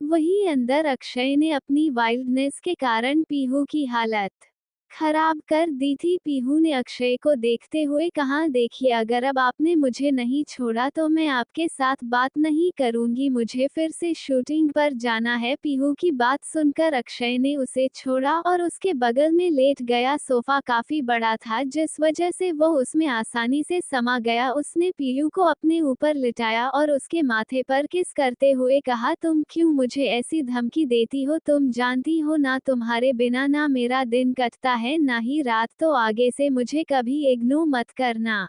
वहीं अंदर अक्षय ने अपनी वाइल्डनेस के कारण पीहू की हालत खराब कर दी थी। पीहू ने अक्षय को देखते हुए कहा, देखिए अगर अब आपने मुझे नहीं छोड़ा तो मैं आपके साथ बात नहीं करूंगी, मुझे फिर से शूटिंग पर जाना है। पीहू की बात सुनकर अक्षय ने उसे छोड़ा और उसके बगल में लेट गया। सोफा काफी बड़ा था जिस वजह से वह उसमें आसानी से समा गया। उसने पीहू को अपने ऊपर लिटाया और उसके माथे पर किस करते हुए कहा, तुम क्यों मुझे ऐसी धमकी देती हो? तुम जानती हो ना तुम्हारे बिना ना मेरा दिन कटता है ना ही रात, तो आगे से मुझे कभी इग्नोर मत करना।